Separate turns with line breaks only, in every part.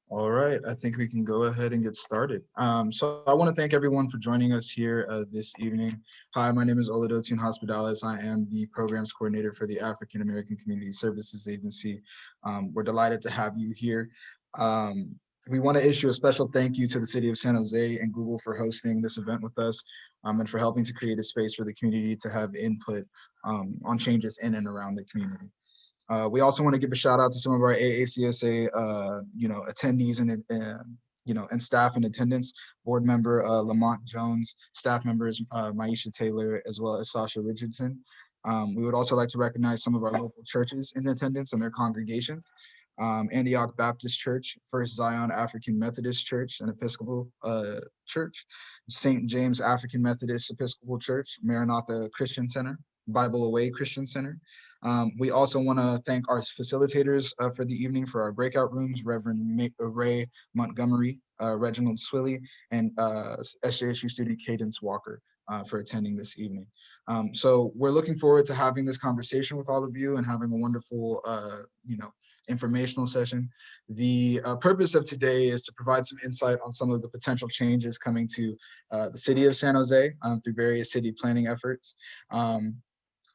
All right, I think we can go ahead and get started. So I want to thank everyone for joining us here this evening. Hi, my name is Oladotian Hospitalis. I am the programs coordinator for the African American Community Services Agency. We're delighted to have you here. Um, we want to issue a special thank you to the City of San Jose and Google for hosting this event with us and for helping to create a space for the community to have input on changes in and around the community. We also want to give a shout out to some of our AACSA, attendees and staff in attendance. Board member Lamont Jones, staff members Maisha Taylor, as well as Sasha Richardson. We would also like to recognize some of our local churches in attendance and their congregations. Antioch Baptist Church, First Zion African Methodist Church and Episcopal Church, St. James African Methodist Episcopal Church, Maranatha Christian Center, Bible Away Christian Center. We also want to thank our facilitators for the evening for our breakout rooms, Reverend Ray Montgomery, Reginald Swilly, and SJSU student Cadence Walker for attending this evening. So we're looking forward to having this conversation with all of you and having a wonderful, informational session. The purpose of today is to provide some insight on some of the potential changes coming to the city of San Jose through various city planning efforts.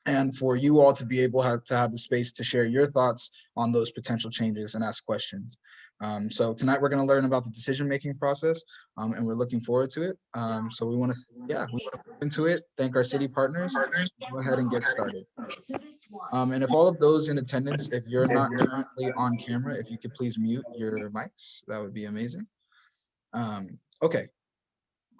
And for you all to be able to have the space to share your thoughts on those potential changes and ask questions. So tonight we're going to learn about the decision-making process, and we're looking forward to it. So we want to move into it. Thank our city partners. Go ahead and get started. And if all of those in attendance, if you're not currently on camera, if you could please mute your mics, that would be amazing. Okay.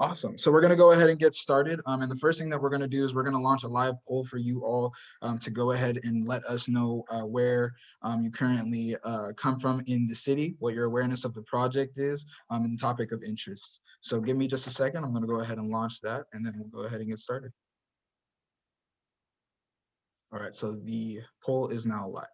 Awesome. So we're going to go ahead and get started. And the first thing that we're going to do is we're going to launch a live poll for you all to go ahead and let us know where you currently come from in the city, what your awareness of the project is, and the topic of interest. So give me just a second. I'm going to go ahead and launch that, and then we'll go ahead and get started. All right. So the poll is now live.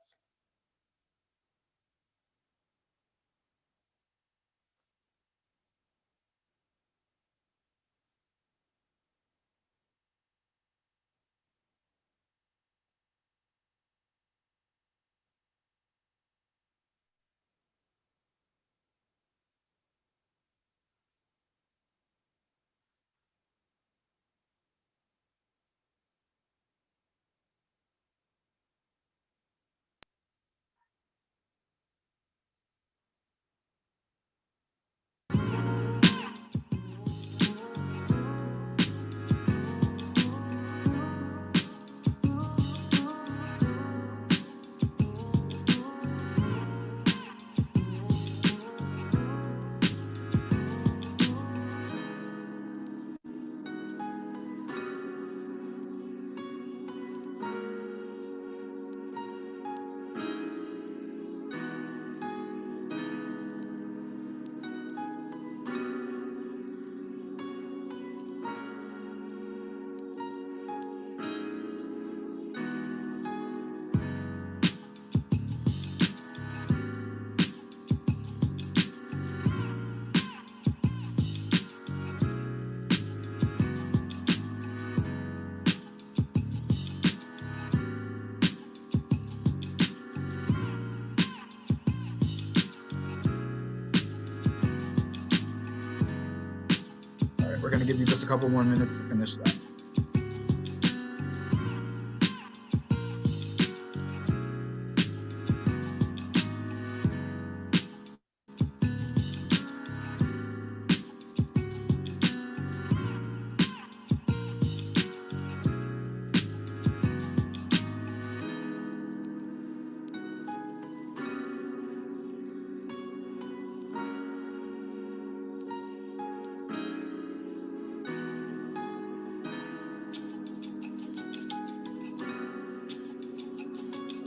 We're going to give you just a couple more minutes to finish that.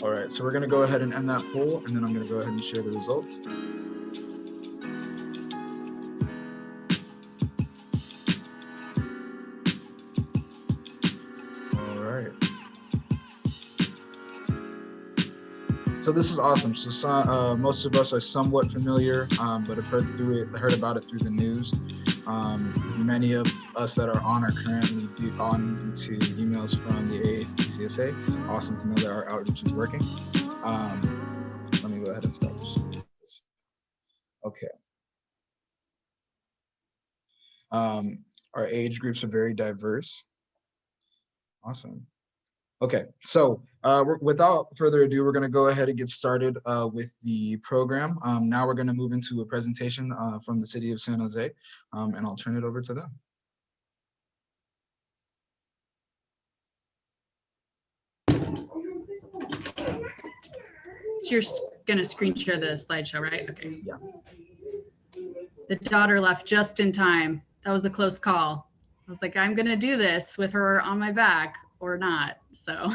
All right, so we're going to go ahead and end that poll, and then I'm going to go ahead and share the results. All right. So this is awesome. So most of us are somewhat familiar, but have heard about it through the news. Many of us that are on are currently on due to emails from the AACSA. Awesome to know that our outreach is working. Let me go ahead and start this. Okay. Our age groups are very diverse. Awesome. Okay, so without further ado, we're going to go ahead and get started with the program. Now we're going to move into a presentation from the city of San Jose, and I'll turn it over to them.
So you're going to screen share the slideshow, right? Okay.
Yeah.
The daughter left just in time. That was a close call. I was like, I'm going to do this with her on my back or not. So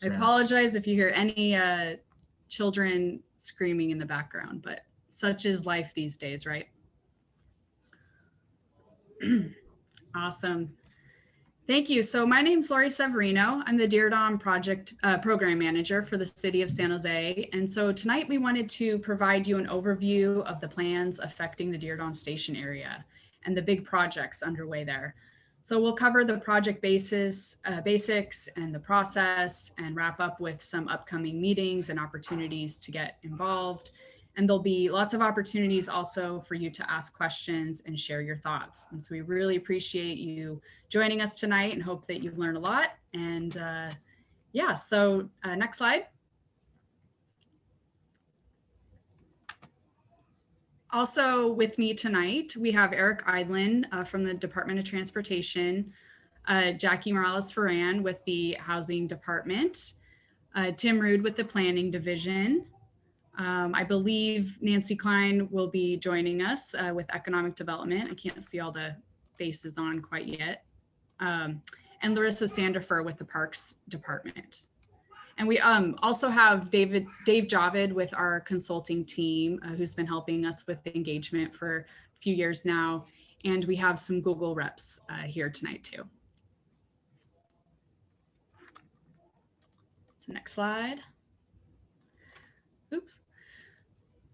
I apologize if you hear any children screaming in the background, but such is life these days, right? Awesome. Thank you. So my name is Lori Severino. I'm the Diridon Program Manager for the City of San Jose. And so tonight we wanted to provide you an overview of the plans affecting the Diridon Station area and the big projects underway there. So we'll cover the project basics and the process, and wrap up with some upcoming meetings and opportunities to get involved. And there'll be lots of opportunities also for you to ask questions and share your thoughts. And so we really appreciate you joining us tonight and hope that you've learned a lot. And yeah, so next slide. Also with me tonight, we have Eric Eidlin from the Department of Transportation, Jackie Morales-Ferran with the Housing Department, Tim Rude with the Planning Division. I believe Nancy Klein will be joining us with Economic Development. I can't see all the faces on quite yet. And Larissa Sandifer with the Parks Department. And we also have Dave Javid with our consulting team, who's been helping us with the engagement for a few years now. And we have some Google reps here tonight too. So next slide. Oops.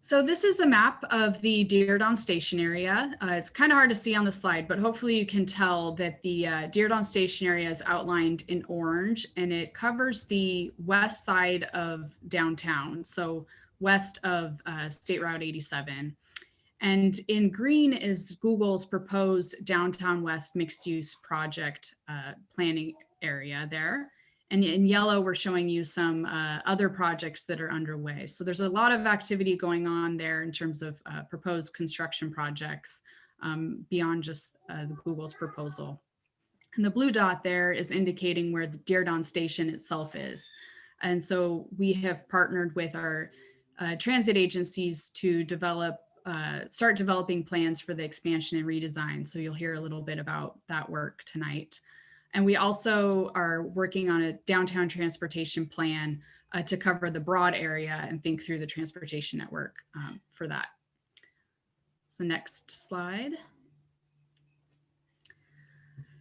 So this is a map of the Diridon Station Area. It's kind of hard to see on the slide, but hopefully you can tell that the Diridon Station Area is outlined in orange, and it covers the west side of downtown, so west of State Route 87. And in green is Google's proposed Downtown West mixed-use project planning area there. And in yellow, we're showing you some other projects that are underway. So there's a lot of activity going on there in terms of proposed construction projects beyond just the Google's proposal. And the blue dot there is indicating where the Diridon Station itself is. And so we have partnered with our transit agencies to start developing plans for the expansion and redesign. So you'll hear a little bit about that work tonight. And we also are working on a downtown transportation plan to cover the broad area and think through the transportation network for that. So next slide.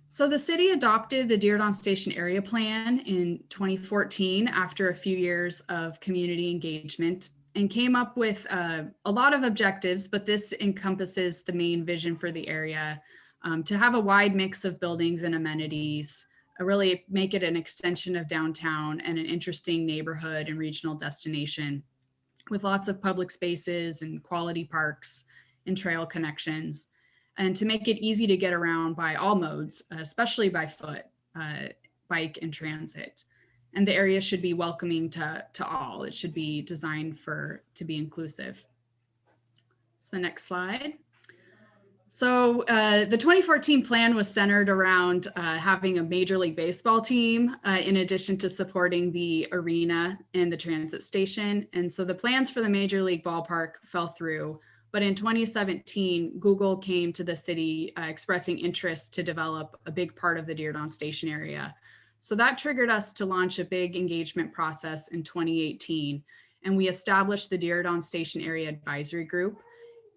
So the city adopted the Diridon Station Area Plan in 2014 after a few years of community engagement, and came up with a lot of objectives, but this encompasses the main vision for the area. To have a wide mix of buildings and amenities, really make it an extension of downtown and an interesting neighborhood and regional destination with lots of public spaces and quality parks and trail connections, and to make it easy to get around by all modes, especially by foot, bike and transit. And the area should be welcoming to all. It should be designed to be inclusive. So the next slide. So the 2014 plan was centered around having a Major League Baseball team in addition to supporting the arena and the transit station. And so the plans for the Major League ballpark fell through. But in 2017, Google came to the city expressing interest to develop a big part of the Diridon Station area. So that triggered us to launch a big engagement process in 2018. And we established the Diridon Station Area Advisory Group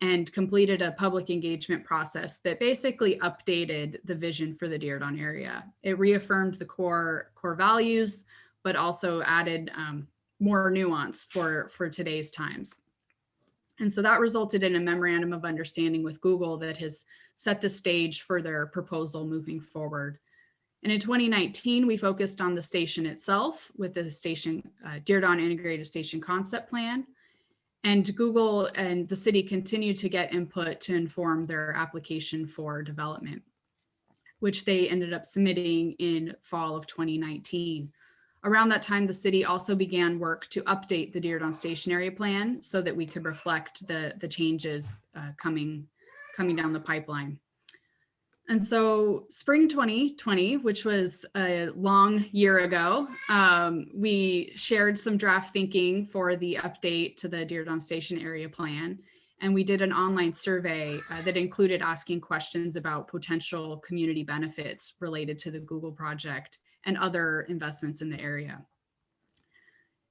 and completed a public engagement process that basically updated the vision for the Diridon area. It reaffirmed the core values, but also added more nuance for today's times. And so that resulted in a memorandum of understanding with Google that has set the stage for their proposal moving forward. And in 2019, we focused on the station itself with the Diridon Integrated Station Concept Plan. And Google and the city continue to get input to inform their application for development, which they ended up submitting in fall of 2019. Around that time, the city also began work to update the Diridon Station Area plan so that we could reflect the changes coming down the pipeline. And so spring 2020, which was a long year ago, we shared some draft thinking for the update to the Diridon Station Area plan. And we did an online survey that included asking questions about potential community benefits related to the Google project and other investments in the area.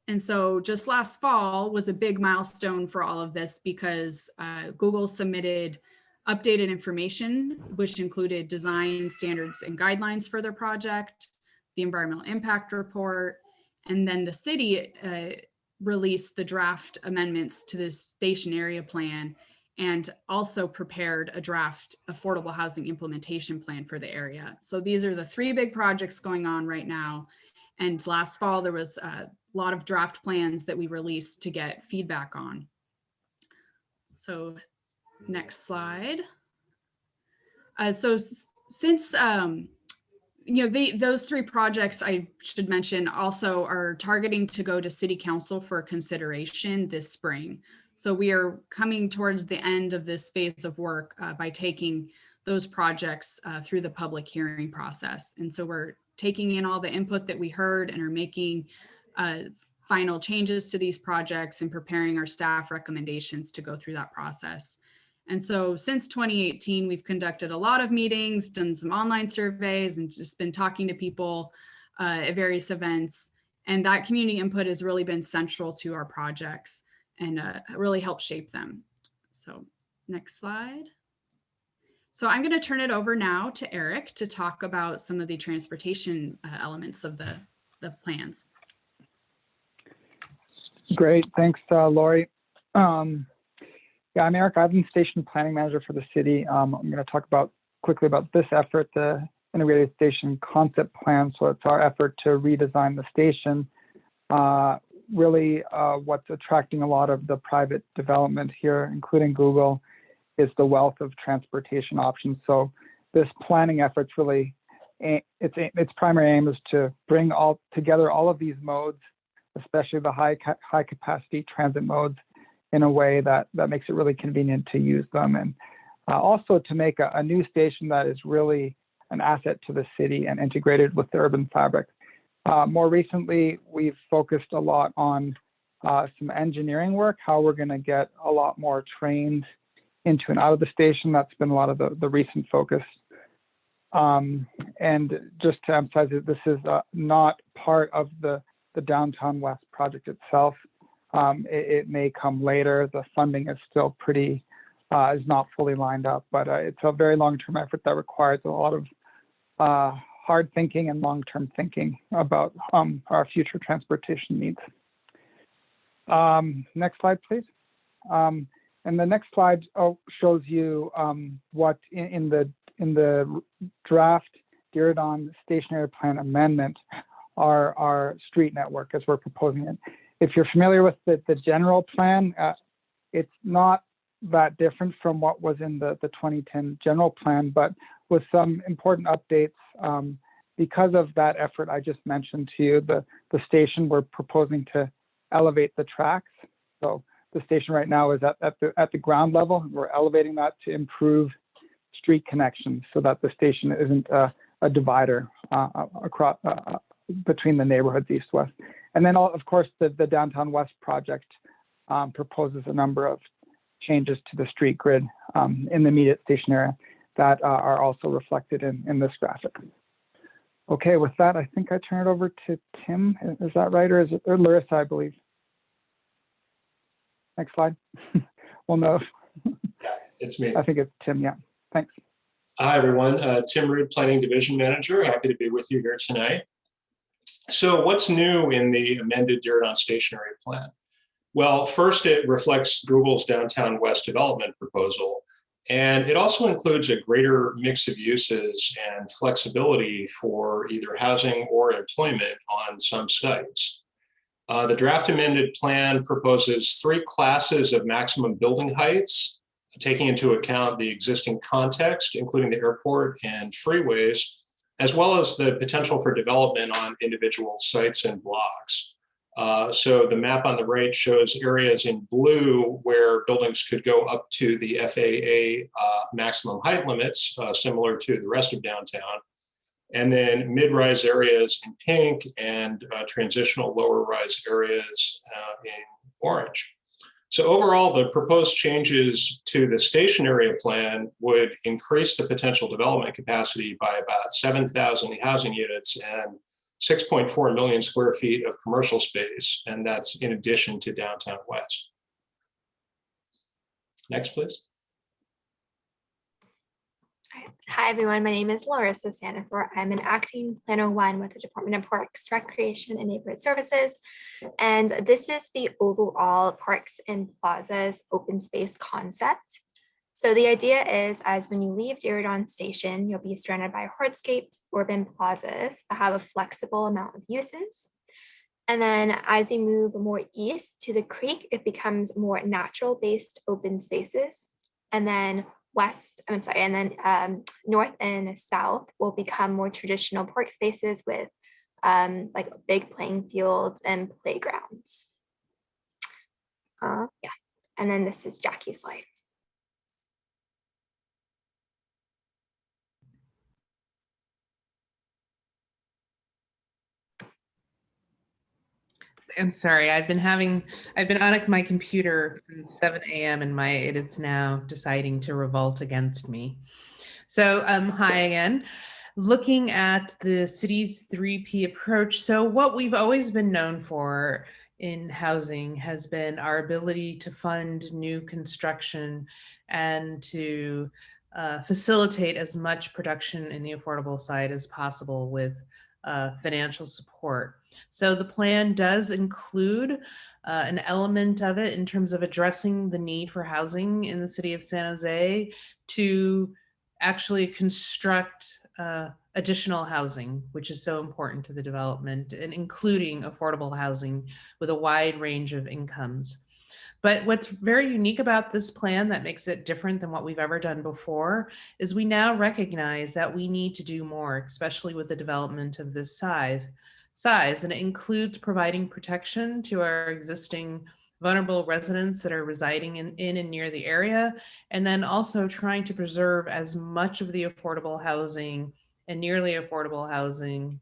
And so just last fall was a big milestone for all of this because Google submitted updated information, which included design standards and guidelines for their project, the environmental impact report, and then the city released the draft amendments to the station area plan and also prepared a draft affordable housing implementation plan for the area. So these are the three big projects going on right now. And last fall, there was a lot of draft plans that we released to get feedback on. So next slide. So since, those three projects I should mention also are targeting to go to City Council for consideration this spring. So we are coming towards the end of this phase of work by taking those projects through the public hearing process. And so we're taking in all the input that we heard and are making final changes to these projects and preparing our staff recommendations to go through that process. And so since 2018, we've conducted a lot of meetings, done some online surveys, and just been talking to people at various events. And that community input has really been central to our projects and really helped shape them. So next slide. So I'm going to turn it over now to Eric to talk about some of the transportation elements of the plans.
Great, thanks, Lori. Yeah, I'm Eric. I'm the station planning manager for the city. I'm going to talk quickly about this effort, the integrated station concept plan. So it's our effort to redesign the station. Really, what's attracting a lot of the private development here, including Google, is the wealth of transportation options. So this planning effort's really, its primary aim is to bring together all of these modes, especially the high capacity transit modes, in a way that makes it really convenient to use them, and also to make a new station that is really an asset to the city and integrated with the urban fabric. More recently, we've focused a lot on some engineering work, how we're going to get a lot more trains into and out of the station. That's been a lot of the recent focus. And just to emphasize that this is not part of the Downtown West project itself. It may come later. The funding is still is not fully lined up, but it's a very long-term effort that requires a lot of hard thinking and long-term thinking about our future transportation needs. Next slide, please. And the next slide shows you what in the draft Diridon Station Area Plan amendment our street network as we're proposing it. If you're familiar with the general plan, it's not that different from what was in the 2010 general plan, but with some important updates. Because of that effort I just mentioned to you, the station, we're proposing to elevate the tracks. So the station right now is at the ground level. We're elevating that to improve street connections so that the station isn't a divider across between the neighborhoods east-west. And then, of course, the Downtown West project proposes a number of changes to the street grid in the immediate station area that are also reflected in this graphic. Okay, with that, I think I turn it over to Tim. Is that right, or is it Larissa, I believe? Next slide. Well, no.
Yeah, it's me.
I think it's Tim, yeah. Thanks.
Hi, everyone. Tim Rood, Planning Division Manager. Happy to be with you here tonight. So what's new in the amended Diridon Station Area Plan? Well, first, it reflects Google's Downtown West development proposal, and it also includes a greater mix of uses and flexibility for either housing or employment on some sites. The draft amended plan proposes 3 classes of maximum building heights, taking into account the existing context, including the airport and freeways, as well as the potential for development on individual sites and blocks. So the map on the right shows areas in blue where buildings could go up to the FAA maximum height limits, similar to the rest of downtown. And then mid-rise areas in pink and transitional lower-rise areas in orange. So overall, the proposed changes to the station area plan would increase the potential development capacity by about 7,000 housing units and 6.4 million square feet of commercial space, and that's in addition to downtown West. Next, please.
Hi, everyone. My name is Larissa Sandifer. I'm an acting planner 1 with the Department of Parks, Recreation, and Neighborhood Services. And this is the overall Parks and Plazas open space concept. So the idea is, as when you leave Diridon Station, you'll be surrounded by hardscaped urban plazas that have a flexible amount of uses. And then as you move more east to the creek, it becomes more natural-based open spaces. And then north and south will become more traditional park spaces with like big playing fields and playgrounds. And then this is Jackie's slide.
I'm sorry, I've been on my computer since 7 a.m. and it's now deciding to revolt against me. So hi again. Looking at the city's 3P approach. So what we've always been known for in housing has been our ability to fund new construction and to facilitate as much production in the affordable side as possible with financial support. So the plan does include an element of it in terms of addressing the need for housing in the city of San Jose to actually construct additional housing, which is so important to the development, and including affordable housing with a wide range of incomes. But what's very unique about this plan that makes it different than what we've ever done before is we now recognize that we need to do more, especially with the development of this size. And it includes providing protection to our existing vulnerable residents that are residing in and near the area, and then also trying to preserve as much of the affordable housing and nearly affordable housing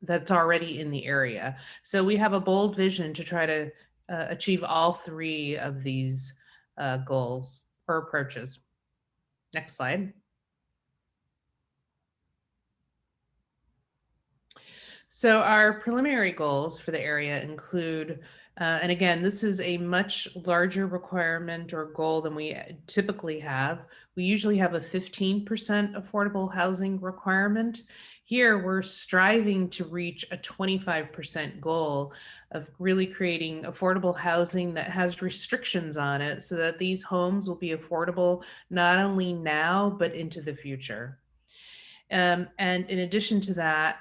that's already in the area. So we have a bold vision to try to achieve all 3 of these goals or approaches. Next slide. So our preliminary goals for the area include, and again, this is a much larger requirement or goal than we typically have. We usually have a 15% affordable housing requirement. Here, we're striving to reach a 25% goal of really creating affordable housing that has restrictions on it so that these homes will be affordable not only now, but into the future. And in addition to that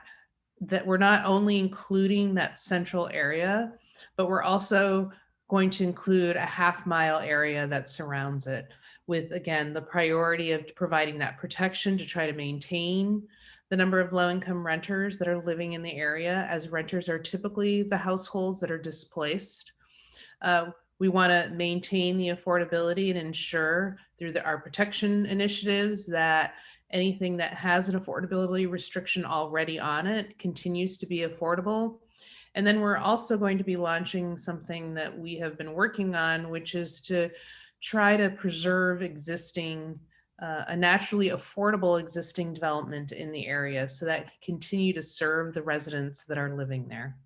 we're not only including that central area, but we're also going to include a half-mile area that surrounds it with, again, the priority of providing that protection to try to maintain the number of low-income renters that are living in the area, as renters are typically the households that are displaced. We want to maintain the affordability and ensure through our protection initiatives that anything that has an affordability restriction already on it continues to be affordable. And then we're also going to be launching something that we have been working on, which is to try to preserve existing, a naturally affordable existing development in the area so that can continue to serve the residents that are living there.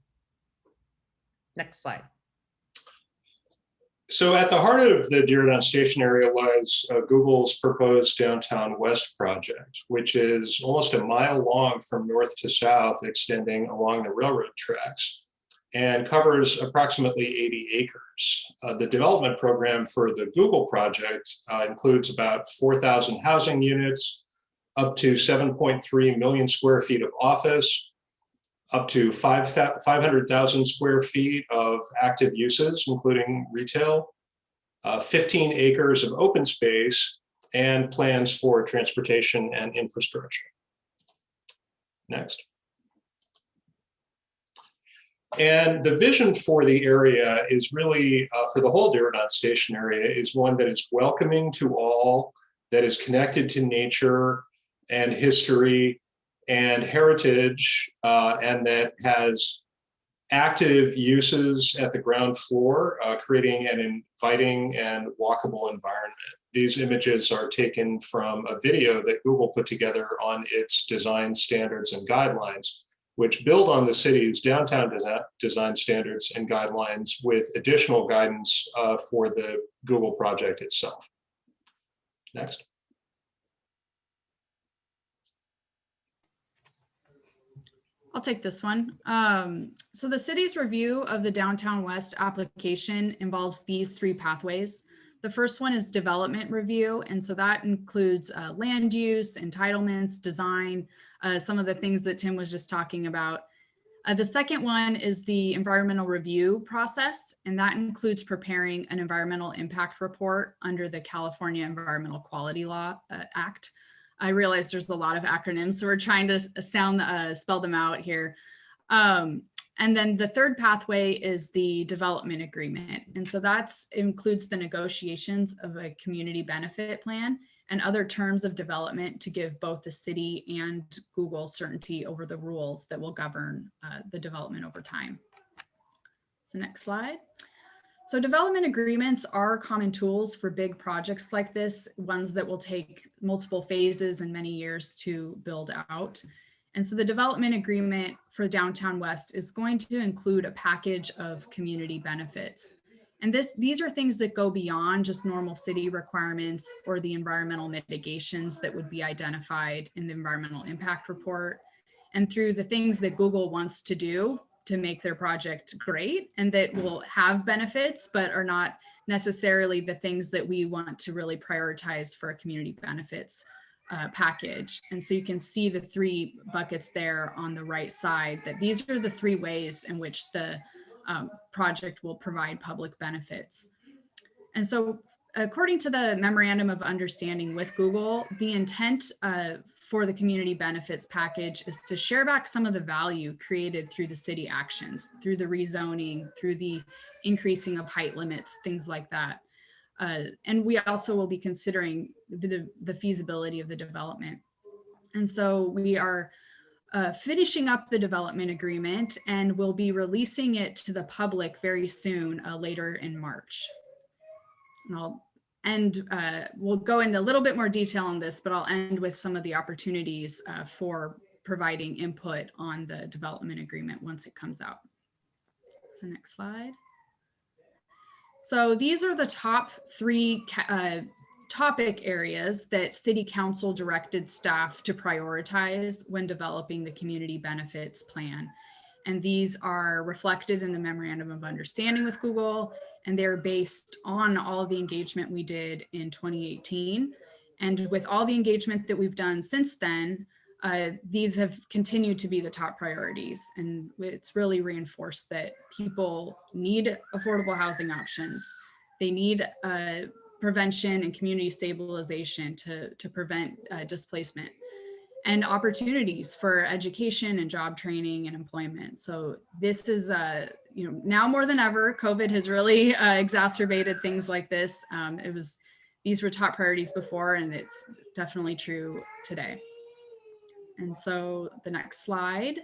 Next slide.
So at the heart of the Diridon Station area lies Google's proposed Downtown West project, which is almost a mile long from north to south, extending along the railroad tracks, and covers approximately 80 acres. The development program for the Google project includes about 4,000 housing units, up to 7.3 million square feet of office, up to 500,000 square feet of active uses, including retail, 15 acres of open space, and plans for transportation and infrastructure. Next. And the vision for the area is really, for the whole Diridon Station area, is one that is welcoming to all, that is connected to nature and history and heritage, and that has active uses at the ground floor, creating an inviting and walkable environment. These images are taken from a video that Google put together on its design standards and guidelines, which build on the city's downtown design standards and guidelines with additional guidance for the Google project itself. Next.
I'll take this one. So the city's review of the Downtown West application involves these three pathways. The first one is development review. And so that includes land use, entitlements, design, some of the things that Tim was just talking about. The second one is the environmental review process, and that includes preparing an environmental impact report under the California Environmental Quality Law Act. I realize there's a lot of acronyms, so we're trying to spell them out here. And then the third pathway is the development agreement. And so that includes the negotiations of a community benefit plan and other terms of development to give both the city and Google certainty over the rules that will govern the development over time. So next slide. So development agreements are common tools for big projects like this, ones that will take multiple phases and many years to build out. And so the development agreement for Downtown West is going to include a package of community benefits. And these are things that go beyond just normal city requirements or the environmental mitigations that would be identified in the environmental impact report, and through the things that Google wants to do to make their project great and that will have benefits, but are not necessarily the things that we want to really prioritize for a community benefits package. And so you can see the three buckets there on the right side, that these are the three ways in which the project will provide public benefits. And so according to the Memorandum of Understanding with Google, the intent for the community benefits package is to share back some of the value created through the city actions, through the rezoning, through the increasing of height limits, things like that. And we also will be considering the feasibility of the development. And so we are finishing up the development agreement, and we'll be releasing it to the public very soon, later in March. And we'll go into a little bit more detail on this, but I'll end with some of the opportunities for providing input on the development agreement once it comes out. So next slide. So these are the top three topic areas that City Council directed staff to prioritize when developing the community benefits plan. And these are reflected in the Memorandum of Understanding with Google, and they're based on all of the engagement we did in 2018. And with all the engagement that we've done since then, these have continued to be the top priorities. And it's really reinforced that people need affordable housing options. They need prevention and community stabilization to prevent displacement, and opportunities for education and job training and employment. So this is, now more than ever, COVID has really exacerbated things like this. These were top priorities before, and it's definitely true today. And so the next slide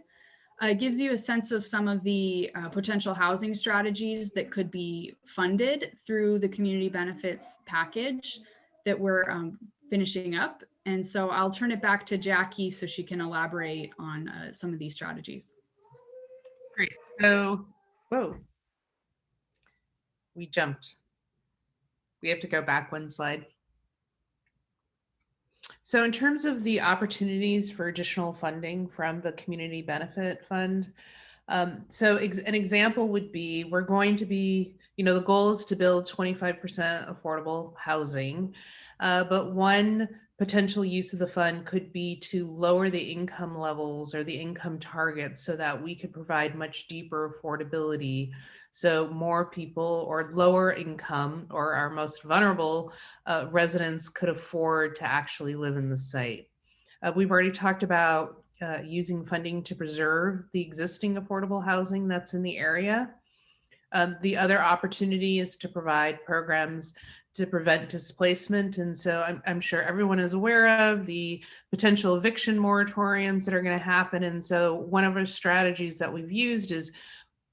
gives you a sense of some of the potential housing strategies that could be funded through the community benefits package that we're finishing up. And so I'll turn it back to Jackie so she can elaborate on some of these strategies.
Great. So, whoa, we jumped. We have to go back one slide. So in terms of the opportunities for additional funding from the Community Benefit Fund, so an example would be, we're going to be, the goal is to build 25% affordable housing, but one potential use of the fund could be to lower the income levels or the income targets so that we could provide much deeper affordability. So more people or lower income or our most vulnerable residents could afford to actually live in the site. We've already talked about using funding to preserve the existing affordable housing that's in the area. The other opportunity is to provide programs to prevent displacement. And so I'm sure everyone is aware of the potential eviction moratoriums that are going to happen. And so one of our strategies that we've used is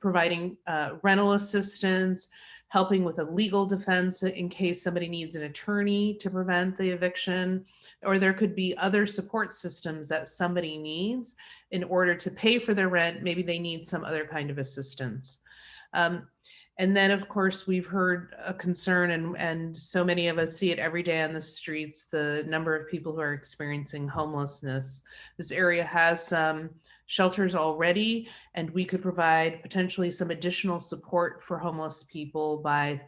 providing rental assistance, helping with a legal defense in case somebody needs an attorney to prevent the eviction, or there could be other support systems that somebody needs in order to pay for their rent. Maybe they need some other kind of assistance. And then, of course, we've heard a concern, and so many of us see it every day on the streets, the number of people who are experiencing homelessness. This area has some shelters already, and we could provide potentially some additional support for homeless people by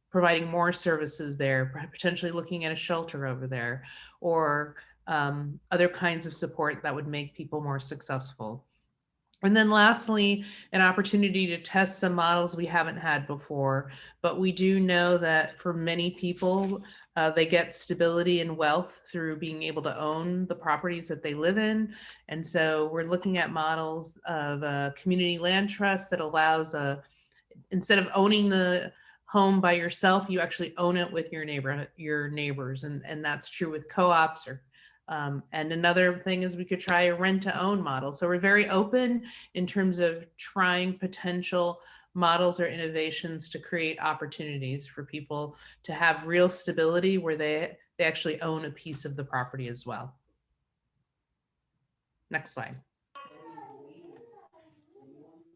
providing more services there, potentially looking at a shelter over there, or other kinds of support that would make people more successful. And then lastly, an opportunity to test some models we haven't had before, but we do know that for many people, they get stability and wealth through being able to own the properties that they live in. And so we're looking at models of a community land trust that allows instead of owning the home by yourself, you actually own it with your neighbors. And that's true with co-ops or and another thing is we could try a rent to own model. So we're very open in terms of trying potential models or innovations to create opportunities for people to have real stability where they actually own a piece of the property as well. Next slide.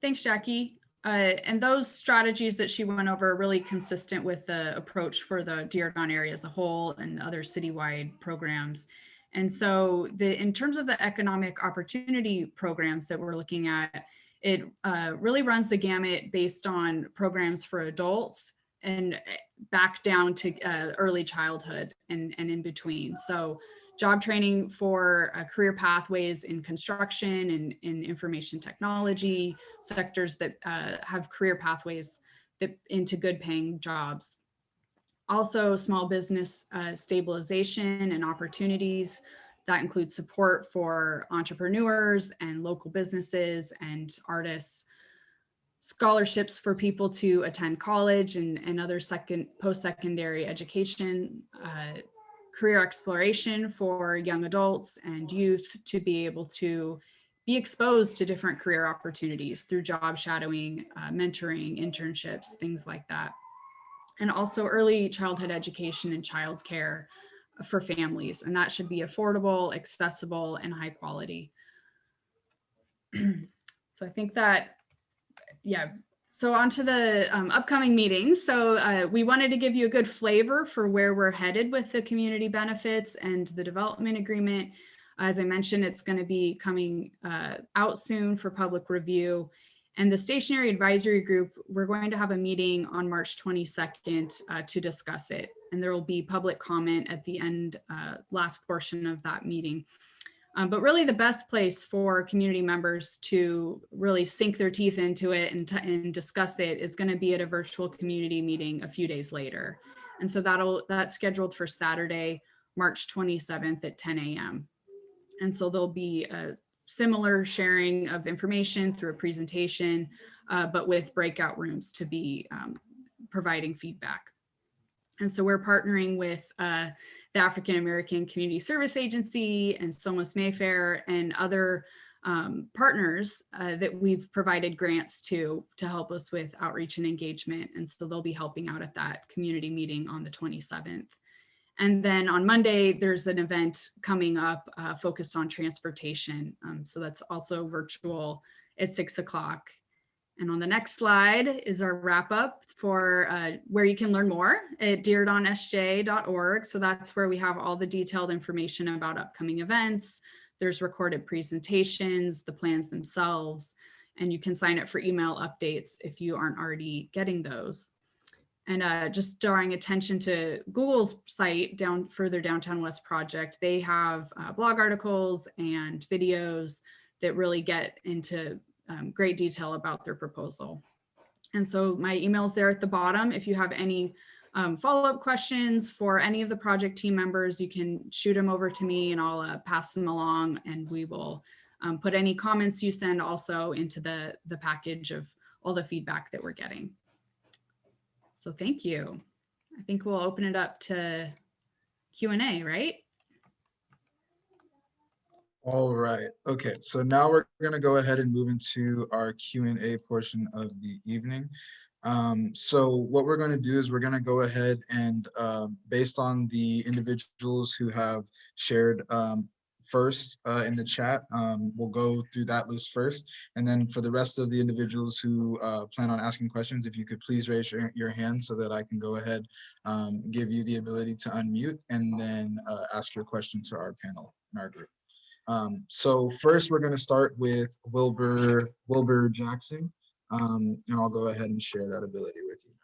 Thanks, Jackie. And those strategies that she went over are really consistent with the approach for the Diridon area as a whole and other citywide programs. And so in terms of the economic opportunity programs that we're looking at, it really runs the gamut based on programs for adults and back down to early childhood and in between. So job training for career pathways in construction and in information technology sectors that have career pathways into good paying jobs. Also, small business stabilization and opportunities that include support for entrepreneurs and local businesses and artists, scholarships for people to attend college and other post-secondary education, career exploration for young adults and youth to be able to be exposed to different career opportunities through job shadowing, mentoring, internships, things like that. And also early childhood education and childcare for families. And that should be affordable, accessible, and high quality. So I think that, yeah. So on to the upcoming meetings. So we wanted to give you a good flavor for where we're headed with the community benefits and the development agreement. As I mentioned, it's going to be coming out soon for public review. And the stationary advisory group, we're going to have a meeting on March 22nd to discuss it. And there will be public comment at the end, last portion of that meeting. But really the best place for community members to really sink their teeth into it and discuss it is going to be at a virtual community meeting a few days later. And so that's scheduled for Saturday, March 27th at 10 a.m. And so there'll be a similar sharing of information through a presentation, but with breakout rooms to be providing feedback. And so we're partnering with the African American Community Service Agency and Somos Mayfair and other partners that we've provided grants to help us with outreach and engagement. And so they'll be helping out at that community meeting on the 27th. And then on Monday, there's an event coming up focused on transportation. So that's also virtual at 6 o'clock. And on the next slide is our wrap up for where you can learn more at diridonsj.org. So that's where we have all the detailed information about upcoming events. There's recorded presentations, the plans themselves, and you can sign up for email updates if you aren't already getting those. And just drawing attention to Google's site further Downtown West project, they have blog articles and videos that really get into great detail about their proposal. And so my email's there at the bottom. If you have any follow-up questions for any of the project team members, you can shoot them over to me and I'll pass them along, and we will put any comments you send also into the package of all the feedback that we're getting. So thank you. I think we'll open it up to Q&A, right?
All right. Okay. So now we're going to go ahead and move into our Q&A portion of the evening. So what we're going to do is we're going to go ahead and based on the individuals who have shared first in the chat, we'll go through that list first. And then for the rest of the individuals who plan on asking questions, if you could please raise your hand so that I can go ahead, give you the ability to unmute and then ask your question to our panel in our group. So first we're going to start with Wilbur Jackson, and I'll go ahead and share that ability with you now.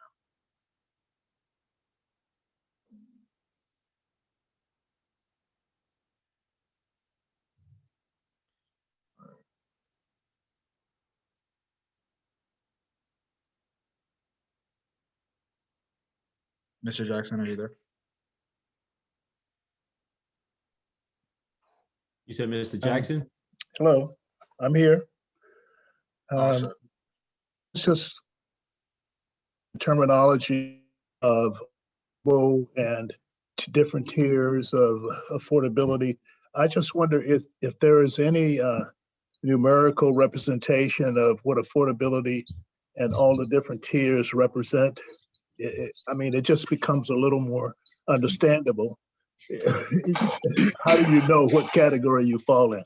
Mr. Jackson, are you there?
You said Mr. Jackson?
Hello, I'm here.
Awesome.
It's just terminology of low and different tiers of affordability. I just wonder if there is any numerical representation of what affordability and all the different tiers represent. I mean, it just becomes a little more understandable. How do you know what category you fall in?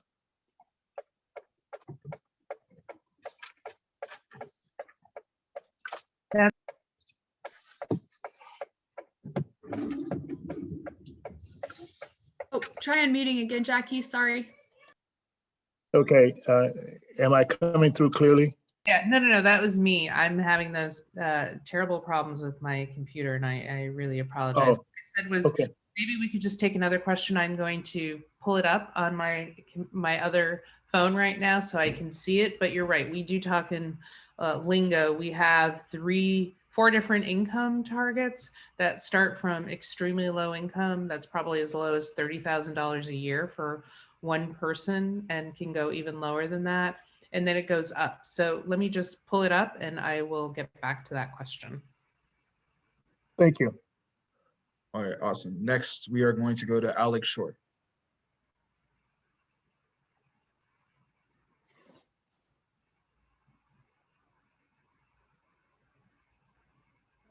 Oh, try unmuting again, Jackie, sorry.
Okay, am I coming through clearly?
Yeah, no, that was me. I'm having those terrible problems with my computer, and I really apologize.
Oh,
What I said was,
okay.
maybe we could just take another question. I'm going to pull it up on my other phone right now so I can see it. But you're right, we do talk in lingo. We have 4 different income targets that start from extremely low income. That's probably as low as $30,000 a year for one person, and can go even lower than that. And then it goes up. So let me just pull it up and I will get back to that question.
Thank you.
All right, awesome. Next, we are going to go to Alex Short.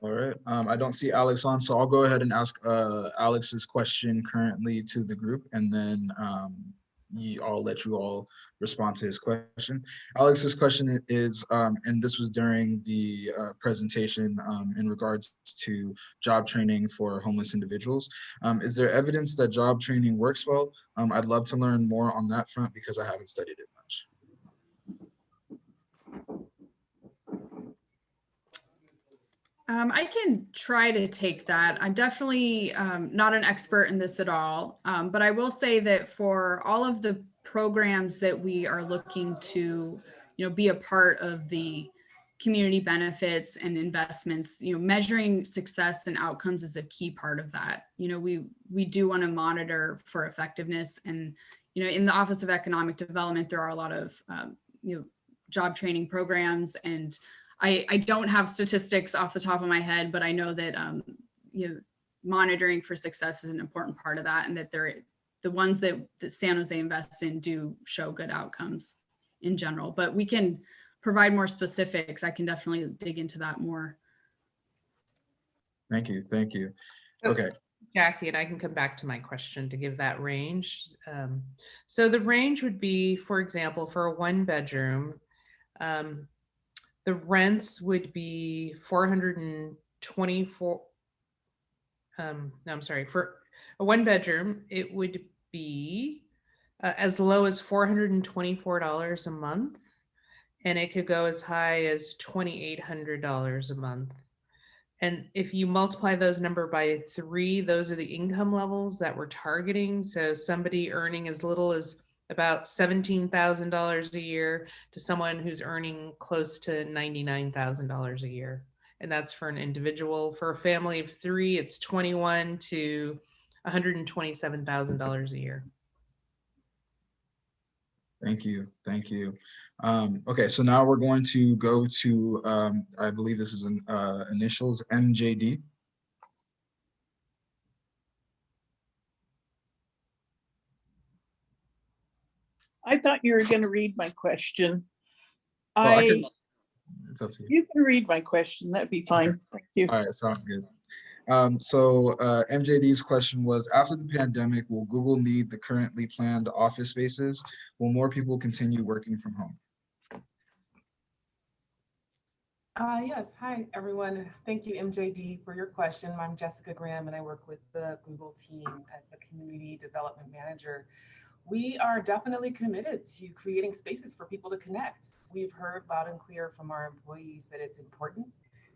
All right, I don't see Alex on, so I'll go ahead and ask Alex's question currently to the group, and then I'll let you all respond to his question. Alex's question is, and this was during the presentation in regards to job training for homeless individuals. Is there evidence that job training works well? I'd love to learn more on that front because I haven't studied it much.
I can try to take that. I'm definitely not an expert in this at all, but I will say that for all of the programs that we are looking to, be a part of the community benefits and investments, measuring success and outcomes is a key part of that. We do want to monitor for effectiveness, and in the Office of Economic Development, there are a lot of job training programs, and I don't have statistics off the top of my head, but I know that monitoring for success is an important part of that, and that the ones that San Jose invests in do show good outcomes in general. But we can provide more specifics. I can definitely dig into that more.
Thank you. Okay.
Jackie, and I can come back to my question to give that range. So the range would be, for example, for a 1-bedroom, the rents would be $424. No, I'm sorry. For a 1-bedroom, it would be as low as $424 a month, and it could go as high as $2,800 a month. And if you multiply those number by 3, those are the income levels that we're targeting. So somebody earning as little as about $17,000 a year to someone who's earning close to $99,000 a year. And that's for an individual. For a family of 3, it's $21,000 to $127,000 a year.
Thank you. Thank you. Okay, so now we're going to go to, I believe this is an initials, MJD.
I thought you were going to read my question.
Well, it's up to you.
You can read my question. That'd be fine.
Okay.
Thank you.
All right, sounds good. MJD's question was, after the pandemic, will Google need the currently planned office spaces? Will more people continue working from home?
Yes, hi everyone. Thank you MJD for your question. I'm Jessica Graham and I work with the Google team as the Community Development Manager. We are definitely committed to creating spaces for people to connect. We've heard loud and clear from our employees that it's important.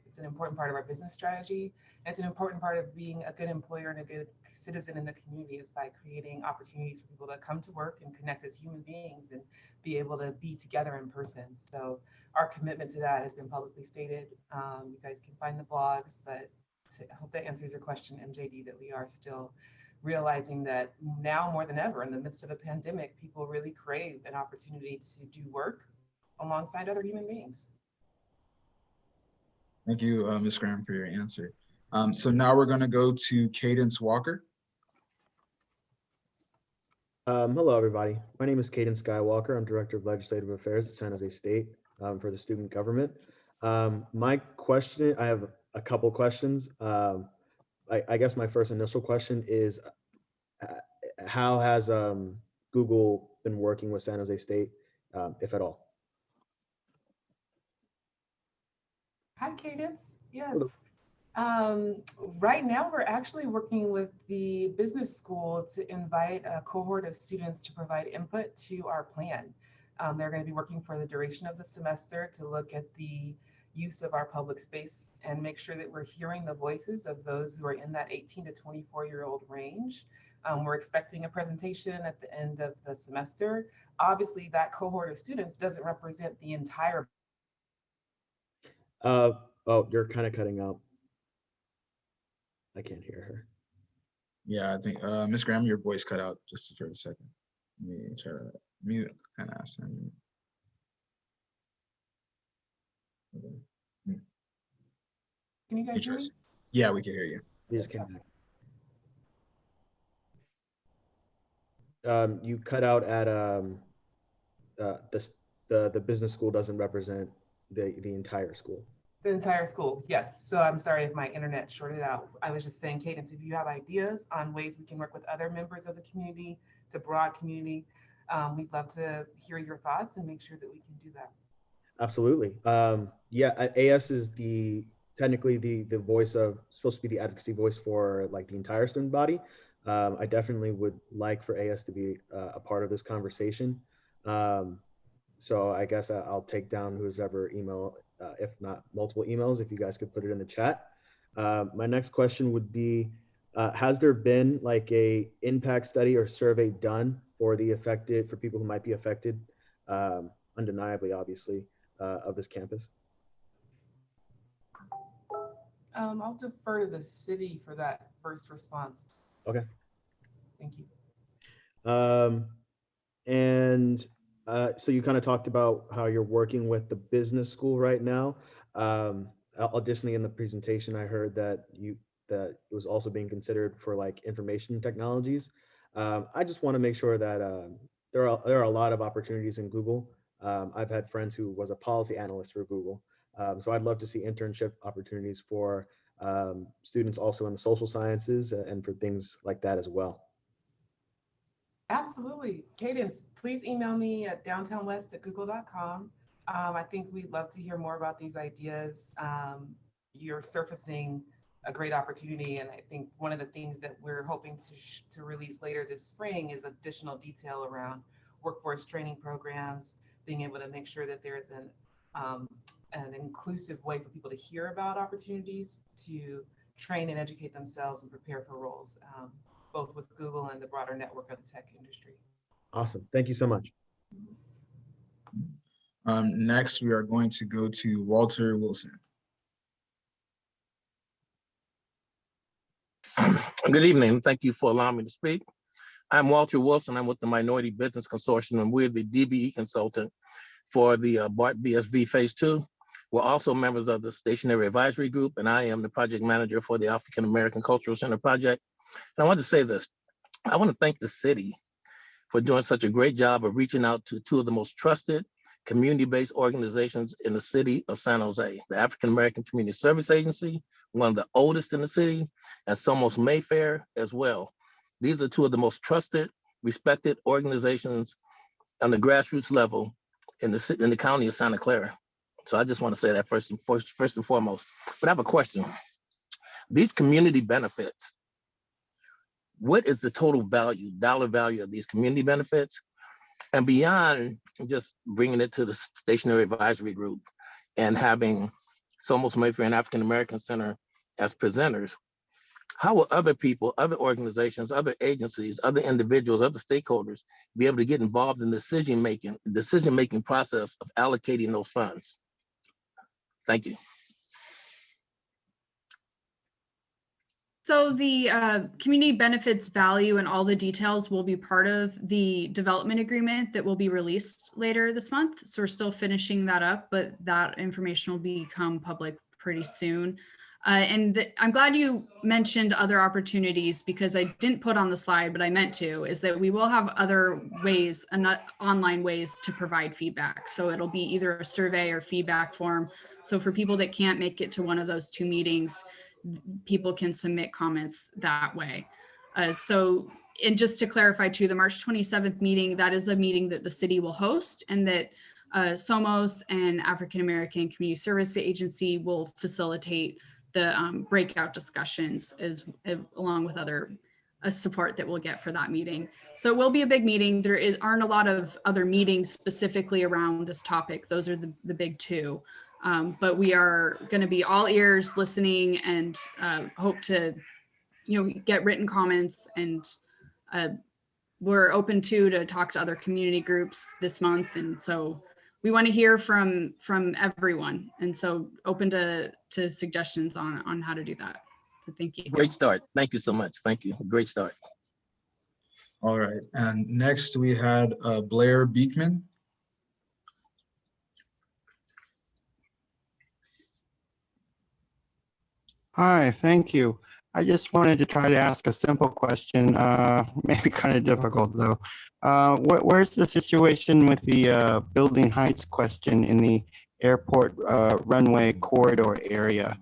It's an important part of our business strategy. And it's an important part of being a good employer and a good citizen in the community is by creating opportunities for people to come to work and connect as human beings and be able to be together in person. So our commitment to that has been publicly stated. You guys can find the blogs, but I hope that answers your question, MJD, that we are still realizing that now more than ever in the midst of a pandemic, people really crave an opportunity to do work alongside other human beings.
Thank you, Ms. Graham, for your answer. So now we're going to go to Cadence Walker.
Hello, everybody. My name is Cadence Skywalker. I'm Director of Legislative Affairs at San Jose State for the student government. My question, I have a couple questions. I guess my first initial question is, how has Google been working with San Jose State, if at all?
Hi, Cadence. Yes.
Hello.
Right now, we're actually working with the business school to invite a cohort of students to provide input to our plan. They're going to be working for the duration of the semester to look at the use of our public space and make sure that we're hearing the voices of those who are in that 18 to 24-year-old range. We're expecting a presentation at the end of the semester. Obviously, that cohort of students doesn't represent the entire.
Oh, you're kind of cutting out. I can't hear her.
Yeah, I think, Ms. Graham, your voice cut out just for a second. Let me try to mute and ask them.
Can you guys hear me?
Yeah, we can hear you.
You just came back. You cut out at the business school doesn't represent the entire school.
The entire school, yes. So I'm sorry if my internet shorted out. I was just saying, Cadence, if you have ideas on ways we can work with other members of the community, to broad community, we'd love to hear your thoughts and make sure that we can do that.
Absolutely. Yeah, AS is technically the voice of, supposed to be the advocacy voice for like the entire student body. I definitely would like for AS to be a part of this conversation. So I guess I'll take down who's ever email, if not multiple emails, if you guys could put it in the chat. My next question would be, has there been like a impact study or survey done for for people who might be affected, undeniably, obviously, of this campus?
I'll defer to the city for that first response.
Okay.
Thank you.
So you kind of talked about how you're working with the business school right now. Additionally, in the presentation, I heard that it was also being considered for like information technologies. I just want to make sure that there are a lot of opportunities in Google. I've had friends who was a policy analyst for Google. So I'd love to see internship opportunities for students also in the social sciences and for things like that as well.
Absolutely. Cadence, please email me at downtownwest@google.com. I think we'd love to hear more about these ideas. You're surfacing a great opportunity, and I think one of the things that we're hoping to release later this spring is additional detail around workforce training programs, being able to make sure that there is an inclusive way for people to hear about opportunities to train and educate themselves and prepare for roles, both with Google and the broader network of the tech industry.
Awesome. Thank you so much.
Next, we are going to go to Walter Wilson.
Good evening. Thank you for allowing me to speak. I'm Walter Wilson. I'm with the Minority Business Consortium, and we're the DBE consultant for the BART BSV Phase 2. We're also members of the Station Area Advisory Group, and I am the project manager for the African American Cultural Center project. And I want to say this. I want to thank the city for doing such a great job of reaching out to two of the most trusted community-based organizations in the city of San Jose, the African American Community Service Agency, one of the oldest in the city, and Somos Mayfair as well. These are two of the most trusted, respected organizations on the grassroots level in the county of Santa Clara. So I just want to say that first and foremost. But I have a question. These community benefits, what is the total value, dollar value of these community benefits? And beyond just bringing it to the Station Area Advisory Group and having Somos Mayfair and African American Center as presenters, how will other people, other organizations, other agencies, other individuals, other stakeholders be able to get involved in the decision-making process of allocating those funds? Thank you.
So the community benefits value and all the details will be part of the development agreement that will be released later this month. So we're still finishing that up, but that information will become public pretty soon. I'm glad you mentioned other opportunities, because I didn't put on the slide, but I meant to, is that we will have other ways, online ways to provide feedback. So it'll be either a survey or feedback form. So for people that can't make it to one of those two meetings, people can submit comments that way. And just to clarify too, the March 27th meeting, that is a meeting that the city will host, and that Somos and African American Community Service Agency will facilitate the breakout discussions along with other support that we'll get for that meeting. So it will be a big meeting. There aren't a lot of other meetings specifically around this topic. Those are the big two. But we are going to be all ears listening, and hope to, get written comments, and we're open to talk to other community groups this month. And so we want to hear from everyone. And so open to suggestions on how to do that. So thank you.
Great start. Thank you so much. Thank you. Great start.
All right. And next we had Blair Beekman.
Hi, thank you. I just wanted to try to ask a simple question, maybe kind of difficult though. Where's the situation with the building heights question in the airport runway corridor area?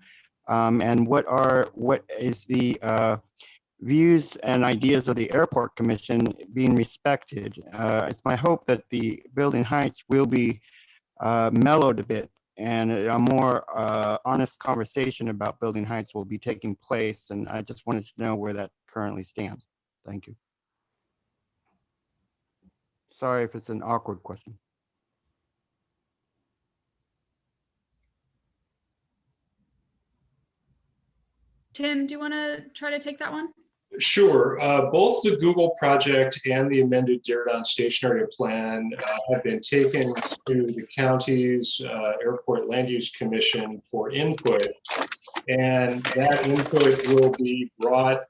And what is the views and ideas of the Airport Commission being respected? It's my hope that the building heights will be mellowed a bit, and a more honest conversation about building heights will be taking place. And I just wanted to know where that currently stands. Thank you. Sorry if it's an awkward question.
Tim, do you want to try to take that one?
Sure. Both the Google project and the amended Diridon Station Area plan have been taken to the county's Airport Land Use Commission for input. And that input will be brought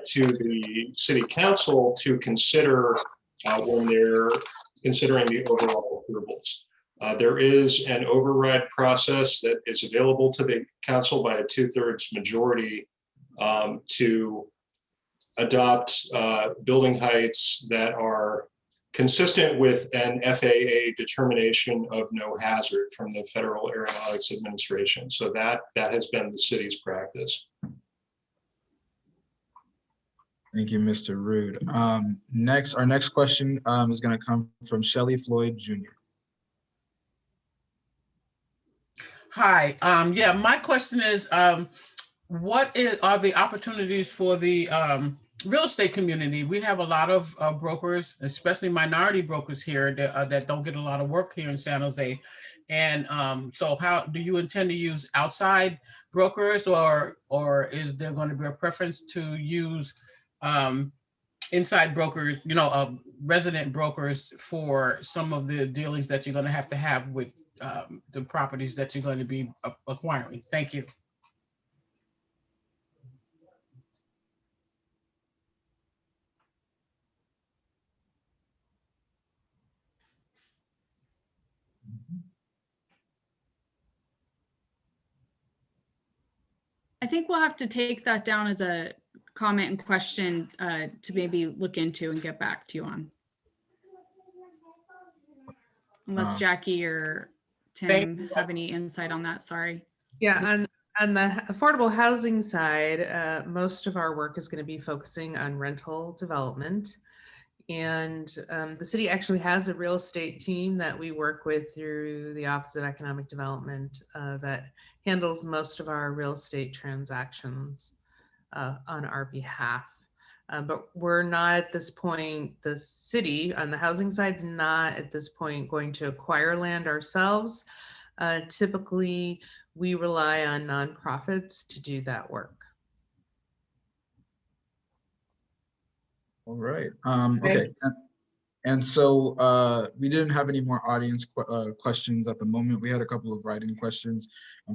to the City Council to consider when they're considering the overall approvals. There is an override process that is available to the council by a 2/3 majority to adopt building heights that are consistent with an FAA determination of no hazard from the Federal Aeronautics Administration. So that has been the city's practice.
Thank you, Mr. Rude. Our next question is going to come from Shelley Floyd Jr.
Hi. Yeah, my question is, what are the opportunities for the real estate community? We have a lot of brokers, especially minority brokers here that don't get a lot of work here in San Jose. And so how do you intend to use outside brokers, or is there going to be a preference to use inside brokers, resident brokers for some of the dealings that you're going to have with the properties that you're going to be acquiring? Thank you.
I think we'll have to take that down as a comment and question to maybe look into and get back to you on. Unless Jackie or Tim have any insight on that, sorry.
Yeah, on the affordable housing side, most of our work is going to be focusing on rental development. And the city actually has a real estate team that we work with through the Office of Economic Development that handles most of our real estate transactions on our behalf. But we're not at this point, the city on the housing side is not at this point going to acquire land ourselves. Typically, we rely on nonprofits to do that work.
All right. Okay. And so we didn't have any more audience questions at the moment. We had a couple of writing questions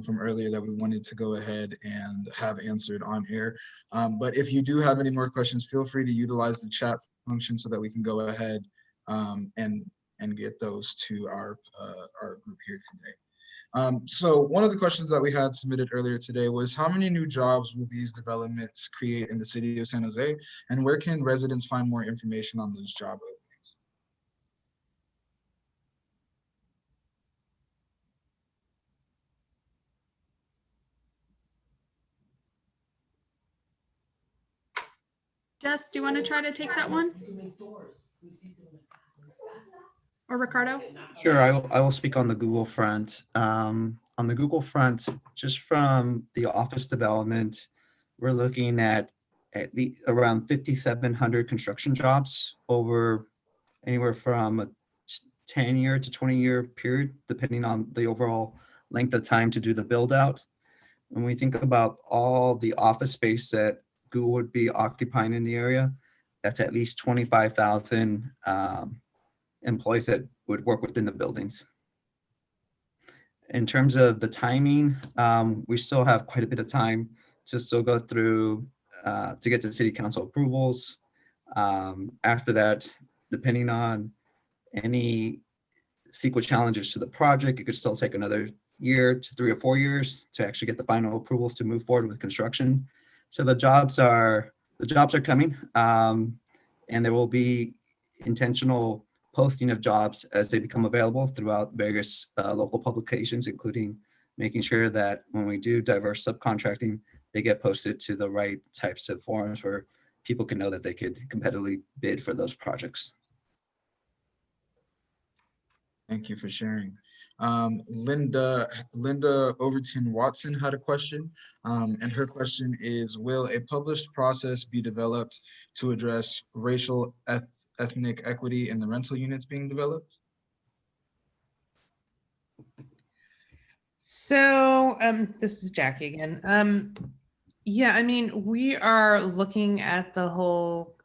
from earlier that we wanted to go ahead and have answered on air. But if you do have any more questions, feel free to utilize the chat function so that we can go ahead and get those to our group here today. So one of the questions that we had submitted earlier today was, how many new jobs will these developments create in the city of San Jose? And where can residents find more information on those job openings?
Jess, do you want to try to take that one? Or Ricardo?
Sure, I will speak on the Google front. On the Google front, just from the office development, we're looking at least around 5,700 construction jobs over anywhere from a 10-year to 20-year period, depending on the overall length of time to do the build out. When we think about all the office space that Google would be occupying in the area, that's at least 25,000 employees that would work within the buildings. In terms of the timing, we still have quite a bit of time to still go through to get to city council approvals. After that, depending on any CEQA challenges to the project, it could still take another year to 3 or 4 years to actually get the final approvals to move forward with construction. So the jobs are coming, and there will be intentional posting of jobs as they become available throughout various local publications, including making sure that when we do diverse subcontracting, they get posted to the right types of forums where people can know that they could competitively bid for those projects.
Thank you for sharing. Linda Overton Watson had a question, and her question is, will a published process be developed to address racial ethnic equity in the rental units being developed?
So this is Jackie again. Yeah, I mean, we are looking at the whole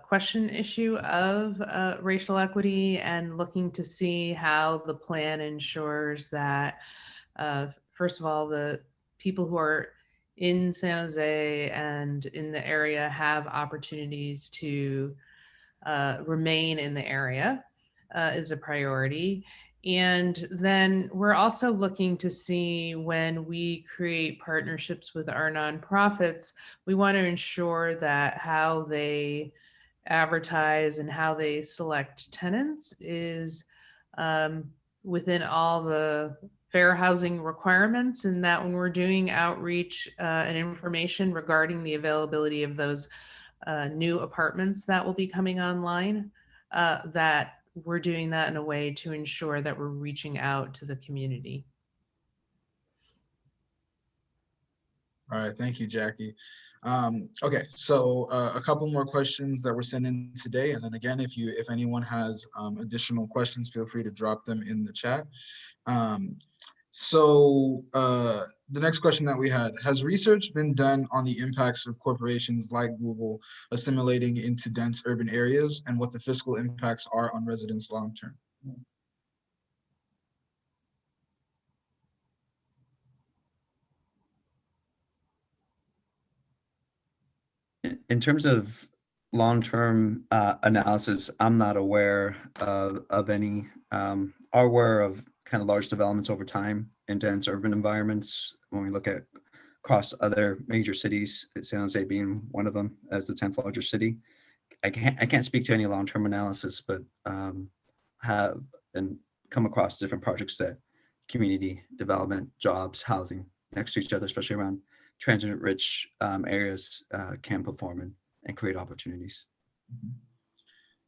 question issue of racial equity and looking to see how the plan ensures that, first of all, the people who are in San Jose and in the area have opportunities to remain in the area is a priority. And then we're also looking to see, when we create partnerships with our nonprofits, we want to ensure that how they advertise and how they select tenants is within all the fair housing requirements, and that when we're doing outreach and information regarding the availability of those new apartments that will be coming online, that we're doing that in a way to ensure that we're reaching out to the community.
All right, thank you, Jackie. Okay, so a couple more questions that were sent in today, and then again, if anyone has additional questions, feel free to drop them in the chat. The next question that we had, has research been done on the impacts of corporations like Google assimilating into dense urban areas and what the fiscal impacts are on residents long term?
In terms of long-term analysis, I'm not aware of any. Are aware of kind of large developments over time in dense urban environments. When we look at across other major cities, San Jose being one of them as the 10th largest city. I can't speak to any long-term analysis, but have and come across different projects that community development, jobs, housing next to each other, especially around transit-rich areas, can perform and create opportunities.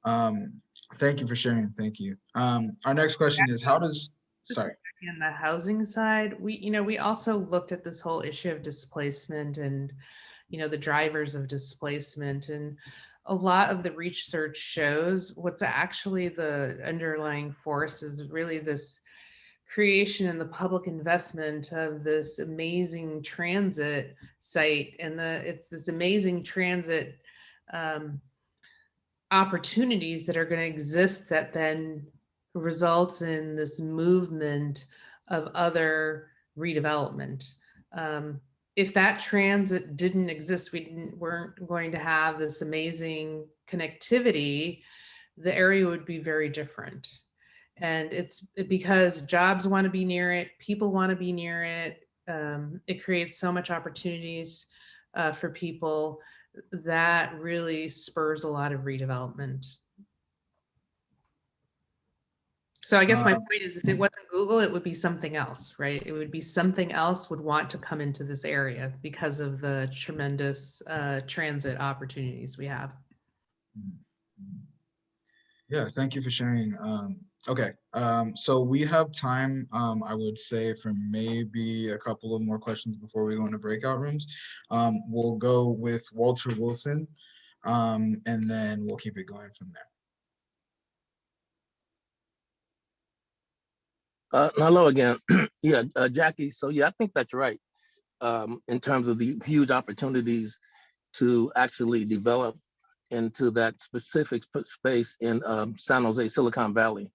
Thank you for sharing. Thank you. Our next question is, how does, sorry.
In the housing side, we also looked at this whole issue of displacement and, the drivers of displacement, and a lot of the research shows what's actually the underlying force is really this creation and the public investment of this amazing transit site, and it's this amazing transit opportunities that are going to exist that then results in this movement of other redevelopment. If that transit didn't exist, weren't going to have this amazing connectivity, the area would be very different. And it's because jobs want to be near it, people want to be near it. It creates so much opportunities for people that really spurs a lot of redevelopment. So I guess my point is, if it wasn't Google, it would be something else, right? It would be something else would want to come into this area because of the tremendous transit opportunities we have.
Yeah, thank you for sharing. Okay, so we have time, I would say, for maybe a couple of more questions before we go into breakout rooms. We'll go with Walter Wilson, and then we'll keep it going from there.
Hello again. Yeah, Jackie. So yeah, I think that's right. In terms of the huge opportunities to actually develop into that specific space in San Jose, Silicon Valley.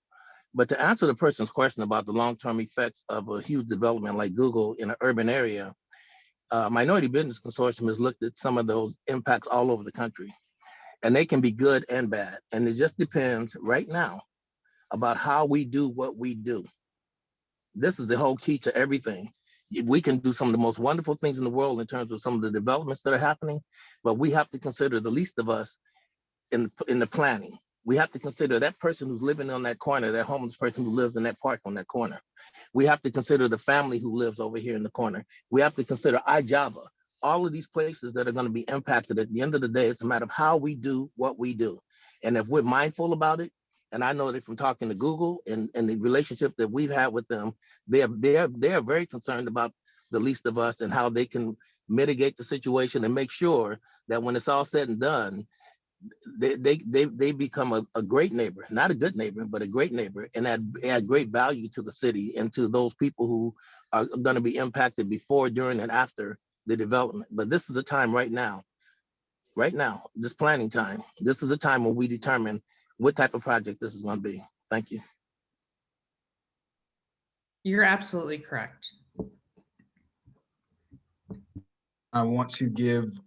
But to answer the person's question about the long-term effects of a huge development like Google in an urban area, Minority Business Consortium has looked at some of those impacts all over the country, and they can be good and bad. And it just depends right now about how we do what we do. This is the whole key to everything. We can do some of the most wonderful things in the world in terms of some of the developments that are happening, but we have to consider the least of us in the planning. We have to consider that person who's living on that corner, that homeless person who lives in that park on that corner. We have to consider the family who lives over here in the corner. We have to consider iJava, all of these places that are going to be impacted. At the end of the day, it's a matter of how we do what we do. And if we're mindful about it, and I know that from talking to Google and the relationship that we've had with them, they are very concerned about the least of us and how they can mitigate the situation and make sure that when it's all said and done, they become a great neighbor, not a good neighbor, but a great neighbor, and add great value to the city and to those people who are going to be impacted before, during, and after the development. But this is the time right now, this planning time. This is the time when we determine what type of project this is going to be. Thank you.
You're absolutely correct.
I want to give,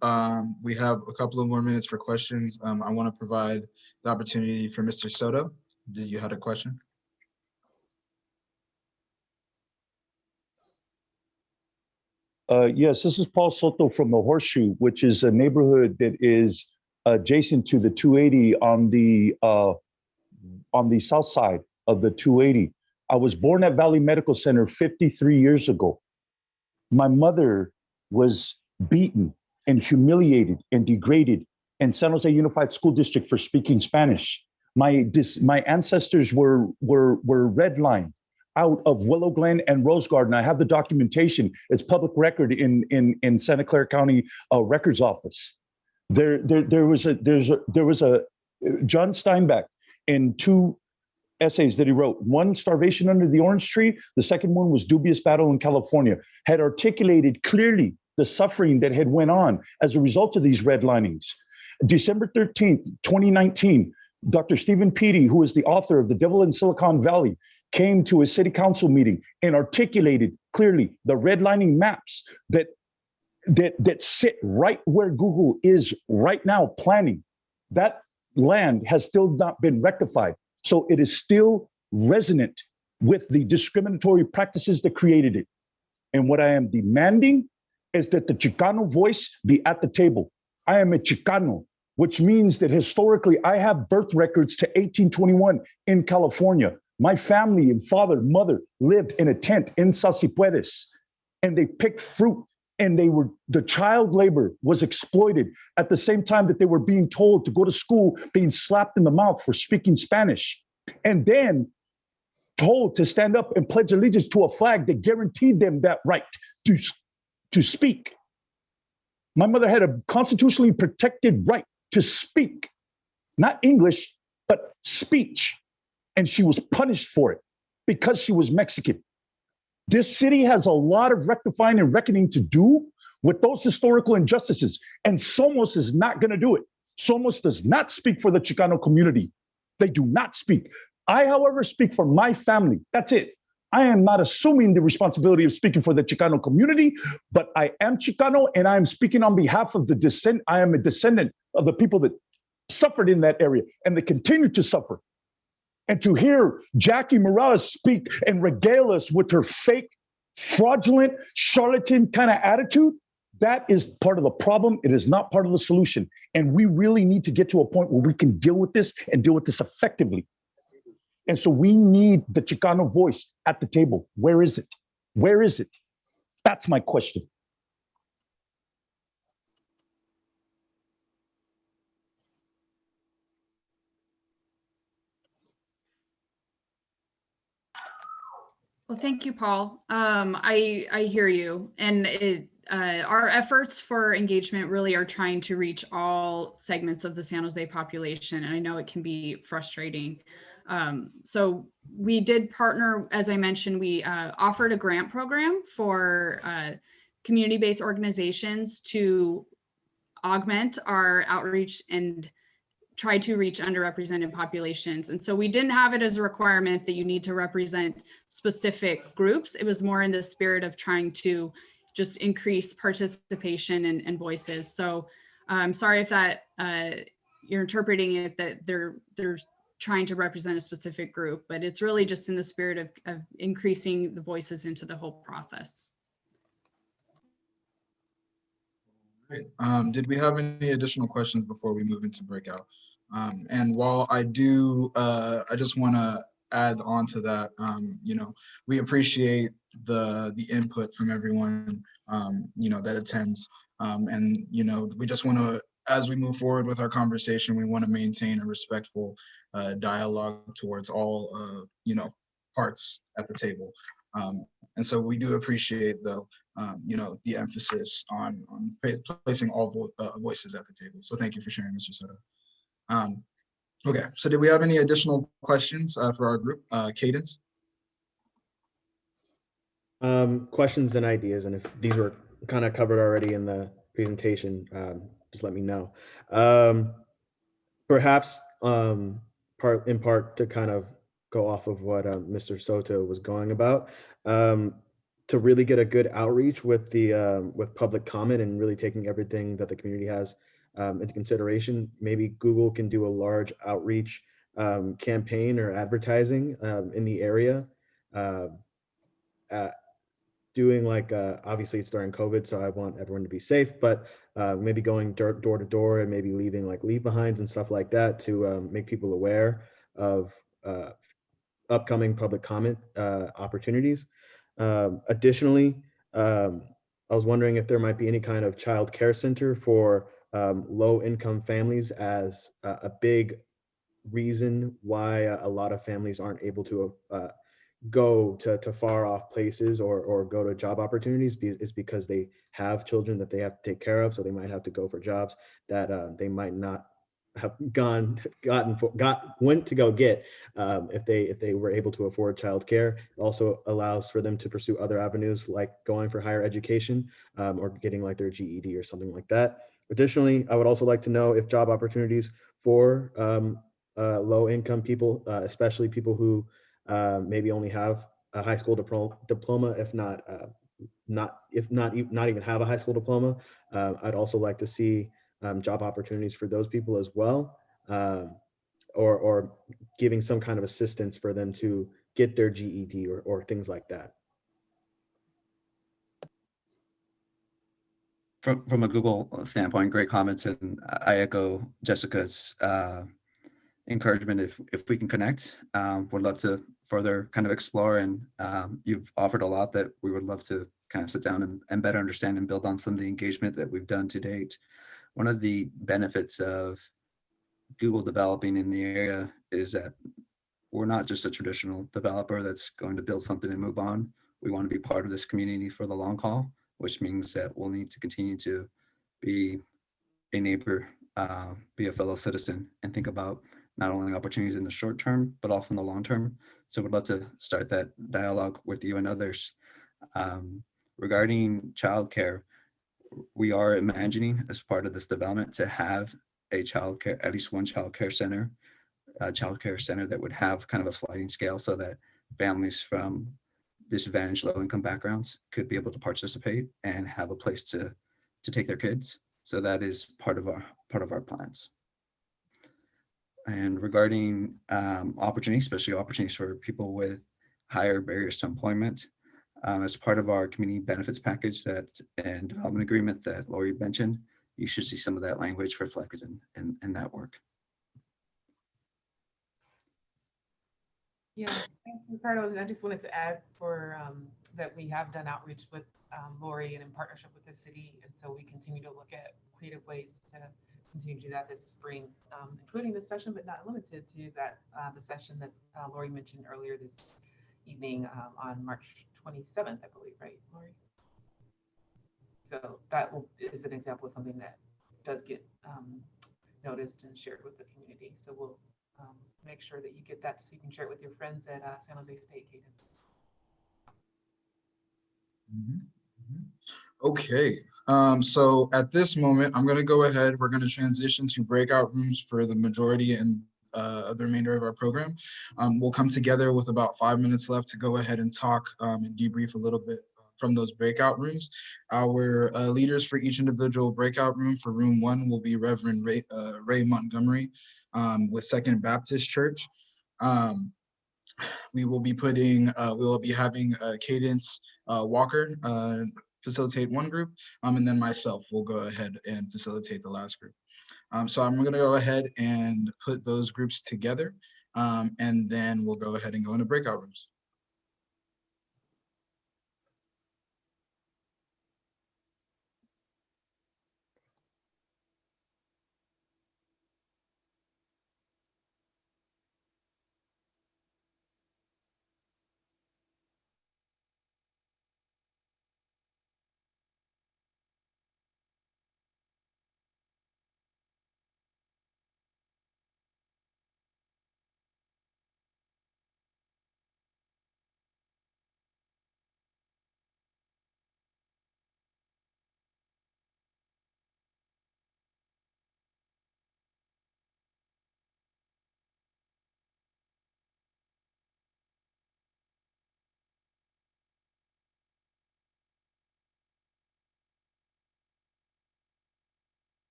we have a couple of more minutes for questions. I want to provide the opportunity for Mr. Soto. Did you have a question?
Yes, this is Paul Soto from the Horseshoe, which is a neighborhood that is adjacent to the 280 on the south side of the 280. I was born at Valley Medical Center 53 years ago. My mother was beaten and humiliated and degraded in San Jose Unified School District for speaking Spanish. My ancestors were redlined. out of Willow Glen and Rose Garden. I have the documentation. It's public record in Santa Clara County Records Office. There was a John Steinbeck in 2 essays that he wrote. One, Starvation Under the Orange Tree. The second one was Dubious Battle in California. Had articulated clearly the suffering that had went on as a result of these redlinings. December 13th, 2019, Dr. Stephen Peaty, who is the author of The Devil in Silicon Valley, came to a city council meeting and articulated clearly the redlining maps that sit right where Google is right now planning. That land has still not been rectified. So it is still resonant with the discriminatory practices that created it. And what I am demanding is that the Chicano voice be at the table. I am a Chicano, which means that historically I have birth records to 1821 in California. My family and father, mother lived in a tent in Sasipuedes, and they picked fruit, and the child labor was exploited at the same time that they were being told to go to school, being slapped in the mouth for speaking Spanish, and then told to stand up and pledge allegiance to a flag that guaranteed them that right to speak. My mother had a constitutionally protected right to speak, not English, but speech. And she was punished for it because she was Mexican. This city has a lot of rectifying and reckoning to do with those historical injustices, and Somos is not going to do it. Somos does not speak for the Chicano community. They do not speak. I, however, speak for my family. That's it. I am not assuming the responsibility of speaking for the Chicano community, but I am Chicano, and I am speaking on behalf of I am a descendant of the people that suffered in that area and that continue to suffer. And to hear Jackie Morales speak and regale us with her fake, fraudulent, charlatan kind of attitude, that is part of the problem. It is not part of the solution. And we really need to get to a point where we can deal with this and deal with this effectively. And so we need the Chicano voice at the table. Where is it? Where is it? That's my question.
Well, thank you, Paul. I hear you, and our efforts for engagement really are trying to reach all segments of the San Jose population, and I know it can be frustrating. So we did partner, as I mentioned, we offered a grant program for community-based organizations to augment our outreach and try to reach underrepresented populations. And so we didn't have it as a requirement that you need to represent specific groups. It was more in the spirit of trying to just increase participation and voices. So I'm sorry if that you're interpreting it that they're trying to represent a specific group, but it's really just in the spirit of increasing the voices into the whole process.
Great. Did we have any additional questions before we move into breakout? And while I do, I just want to add on to that. You know, we appreciate the input from everyone, you know, that attends. And you know, we just want to, as we move forward with our conversation, we want to maintain a respectful dialogue towards all, you know, parts at the table. And so we do appreciate, though, you know, the emphasis on placing all voices at the table. So thank you for sharing, Mr. Soto. Okay, so did we have any additional questions for our group? Cadence?
Questions and ideas, and if these were kind of covered already in the presentation, just let me know. Perhaps in part to kind of go off of what Mr. Soto was going about, to really get a good outreach with the with public comment and really taking everything that the community has into consideration. Maybe Google can do a large outreach campaign or advertising in the area. Doing like, obviously it's during COVID, so I want everyone to be safe, but maybe going door to door and maybe leaving like leave behinds and stuff like that to make people aware of upcoming public comment opportunities. Additionally, I was wondering if there might be any kind of child care center for low income families, as a big reason why a lot of families aren't able to go to far off places or go to job opportunities is because they have children that they have to take care of. So they might have to go for jobs that they might not have went to go get if they were able to afford childcare. It also allows for them to pursue other avenues like going for higher education or getting like their GED or something like that. Additionally, I would also like to know if job opportunities for low income people, especially people who maybe only have a high school diploma, if not not even have a high school diploma. I'd also like to see job opportunities for those people as well, or giving some kind of assistance for them to get their GED or things like that.
From a Google standpoint, great comments, and I echo Jessica's encouragement. If we can connect, would love to further kind of explore, and you've offered a lot that we would love to kind of sit down and better understand and build on some of the engagement that we've done to date. One of the benefits of Google developing in the area is that we're not just a traditional developer that's going to build something and move on. We want to be part of this community for the long haul, which means that we'll need to continue to be a neighbor, be a fellow citizen, and think about not only opportunities in the short term, but also in the long term. So we'd love to start that dialogue with you and others. Regarding childcare, we are imagining as part of this development to have a childcare, at least one childcare center, that would have kind of a sliding scale so that families from disadvantaged low-income backgrounds could be able to participate and have a place to take their kids. So that is part of our plans. And regarding opportunities, especially opportunities for people with higher barriers to employment, as part of our community benefits package and development agreement that Lori mentioned, you should see some of that language reflected in that work.
Yeah, thanks, Ricardo. And I just wanted to add that we have done outreach with Lori and in partnership with the city. And so we continue to look at creative ways to continue to do that this spring, including this session, but not limited to that, the session that Lori mentioned earlier this evening on March 27th, I believe, right, Lori? So that is an example of something that does get noticed and shared with the community. So we'll make sure that you get that so you can share it with your friends at San Jose State Cadence.
Okay, so at this moment, I'm going to go ahead. We're going to transition to breakout rooms for the majority and the remainder of our program. We'll come together with about 5 minutes left to go ahead and talk and debrief a little bit from those breakout rooms. Our leaders for each individual breakout room. For room 1 will be Reverend Ray Montgomery with Second Baptist Church. We will be having Cadence Walker facilitate one group, and then myself will go ahead and facilitate the last group. So I'm going to go ahead and put those groups together, and then we'll go ahead and go into breakout rooms.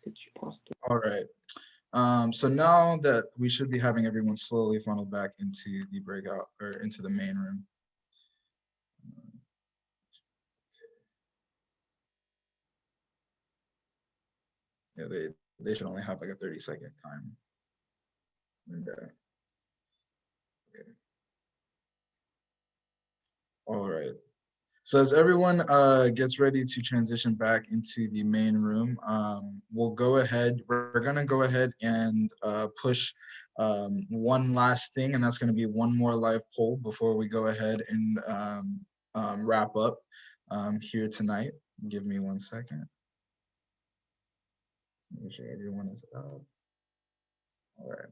get you posted.
All right. So now that we should be having everyone slowly funnel back into the breakout or into the main room. Yeah, they should only have like a 30-second time. Okay. All right. So as everyone gets ready to transition back into the main room, we'll go ahead. We're gonna go ahead and push one last thing, and that's gonna be one more live poll before we go ahead and wrap up here tonight. Give me 1 second. Make sure everyone is out. All right.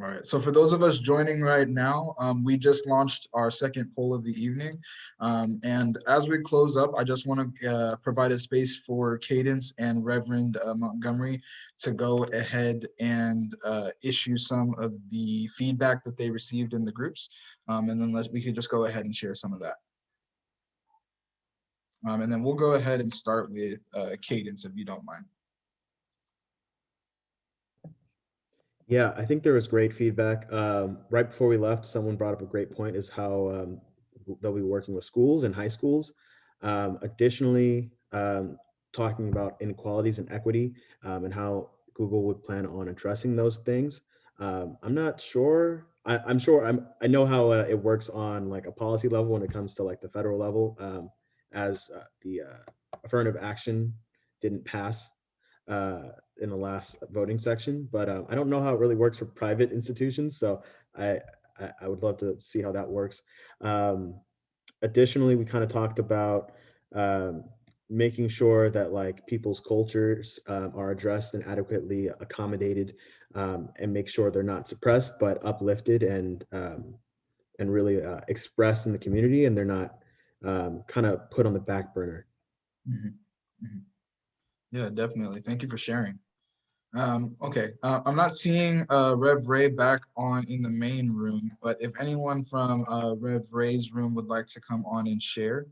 All right, so for those of us joining right now, we just launched our second poll of the evening. And as we close up, I just want to provide a space for Cadence and Reverend Montgomery to go ahead and issue some of the feedback that they received in the groups. And then we could just go ahead and share some of that. And then we'll go ahead and start with Cadence, if you don't mind.
Yeah, I think there was great feedback. Right before we left, someone brought up a great point is how they'll be working with schools and high schools. Additionally, talking about inequalities and equity and how Google would plan on addressing those things. I'm not sure. I know how it works on like a policy level when it comes to like the federal level, as the affirmative action didn't pass in the last voting section, but I don't know how it really works for private institutions. So I would love to see how that works. Additionally, we kind of talked about making sure that like people's cultures are addressed and adequately accommodated, and make sure they're not suppressed but uplifted and really expressed in the community, and they're not kind of put on the back burner.
Mm-hmm. Mm-hmm. Yeah, definitely. Thank you for sharing. Okay, I'm not seeing Rev Ray back on in the main room, but if anyone from Rev Ray's room would like to come on and share,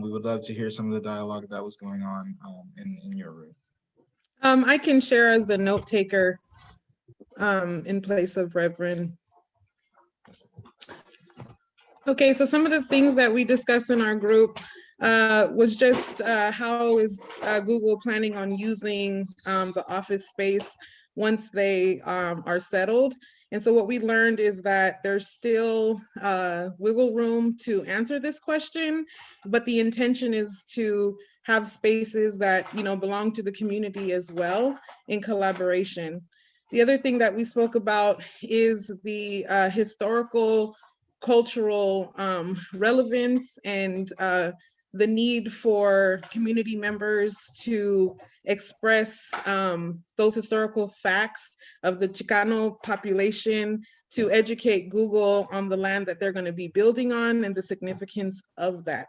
we would love to hear some of the dialogue that was going on in your room.
I can share as the note taker in place of Reverend. Okay, so some of the things that we discussed in our group was just how is Google planning on using the office space once they are settled. And so what we learned is that there's still wiggle room to answer this question, but the intention is to have spaces that belong to the community as well in collaboration. The other thing that we spoke about is the historical cultural relevance and the need for community members to express those historical facts of the Chicano population, to educate Google on the land that they're going to be building on and the significance of that.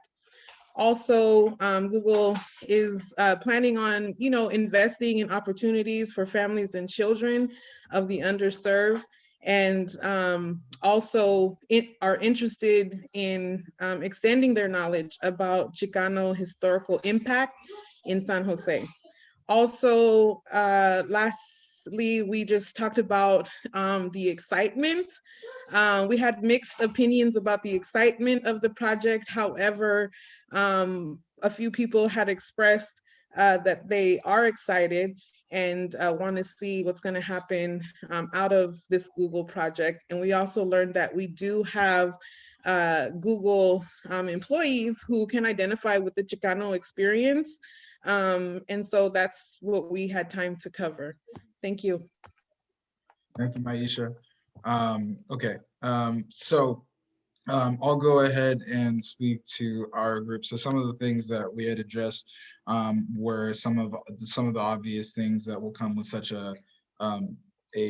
Also, Google is planning on, investing in opportunities for families and children of the underserved, and also are interested in extending their knowledge about Chicano historical impact in San Jose. Also, lastly, we just talked about the excitement. We had mixed opinions about the excitement of the project. However, a few people had expressed that they are excited and want to see what's going to happen out of this Google project. And we also learned that we do have Google employees who can identify with the Chicano experience. And so that's what we had time to cover. Thank you.
Thank you, Maisha. Okay, so I'll go ahead and speak to our group. So some of the things that we had addressed were some of the obvious things that will come with such a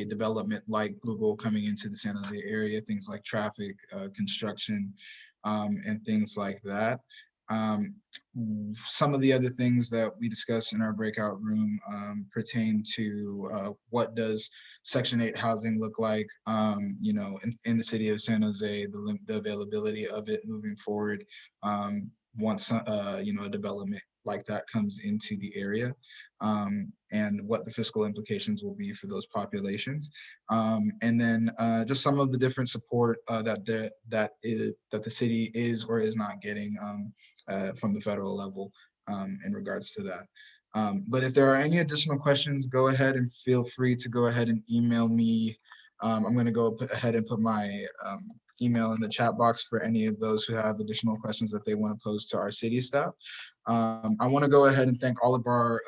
development like Google coming into the San Jose area, things like traffic, construction, and things like that. Some of the other things that we discussed in our breakout room pertain to what does Section 8 housing look like, in the city of San Jose, the availability of it moving forward, once you know, a development like that comes into the area, and what the fiscal implications will be for those populations, and then just some of the different support that the city is or is not getting from the federal level in regards to that. But if there are any additional questions, go ahead and feel free to go ahead and email me. I'm going to go ahead and put my email in the chat box for any of those who have additional questions that they want to pose to our city staff. I want to go ahead and thank all of our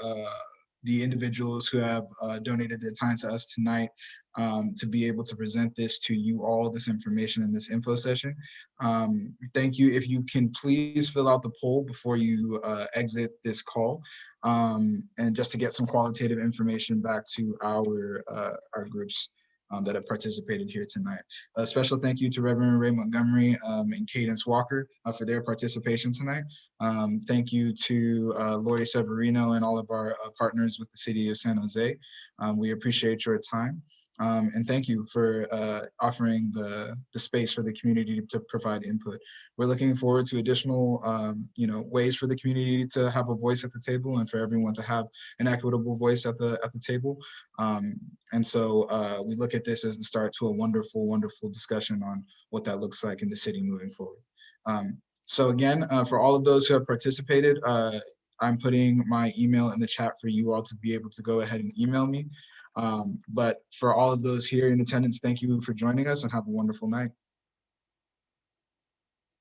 the individuals who have donated their time to us tonight to be able to present this to you all, this information in this info session. Thank you. If you can please fill out the poll before you exit this call, and just to get some qualitative information back to our groups that have participated here tonight. A special thank you to Reverend Ray Montgomery and Cadence Walker for their participation tonight. Thank you to Lori Severino and all of our partners with the City of San Jose. We appreciate your time. And thank you for offering the space for the community to provide input. We're looking forward to additional you know, ways for the community to have a voice at the table and for everyone to have an equitable voice at the table. And so we look at this as the start to a wonderful, wonderful discussion on what that looks like in the city moving forward. So again, for all of those who have participated, I'm putting my email in the chat for you all to be able to go ahead and email me. But for all of those here in attendance, thank you for joining us and have a wonderful night.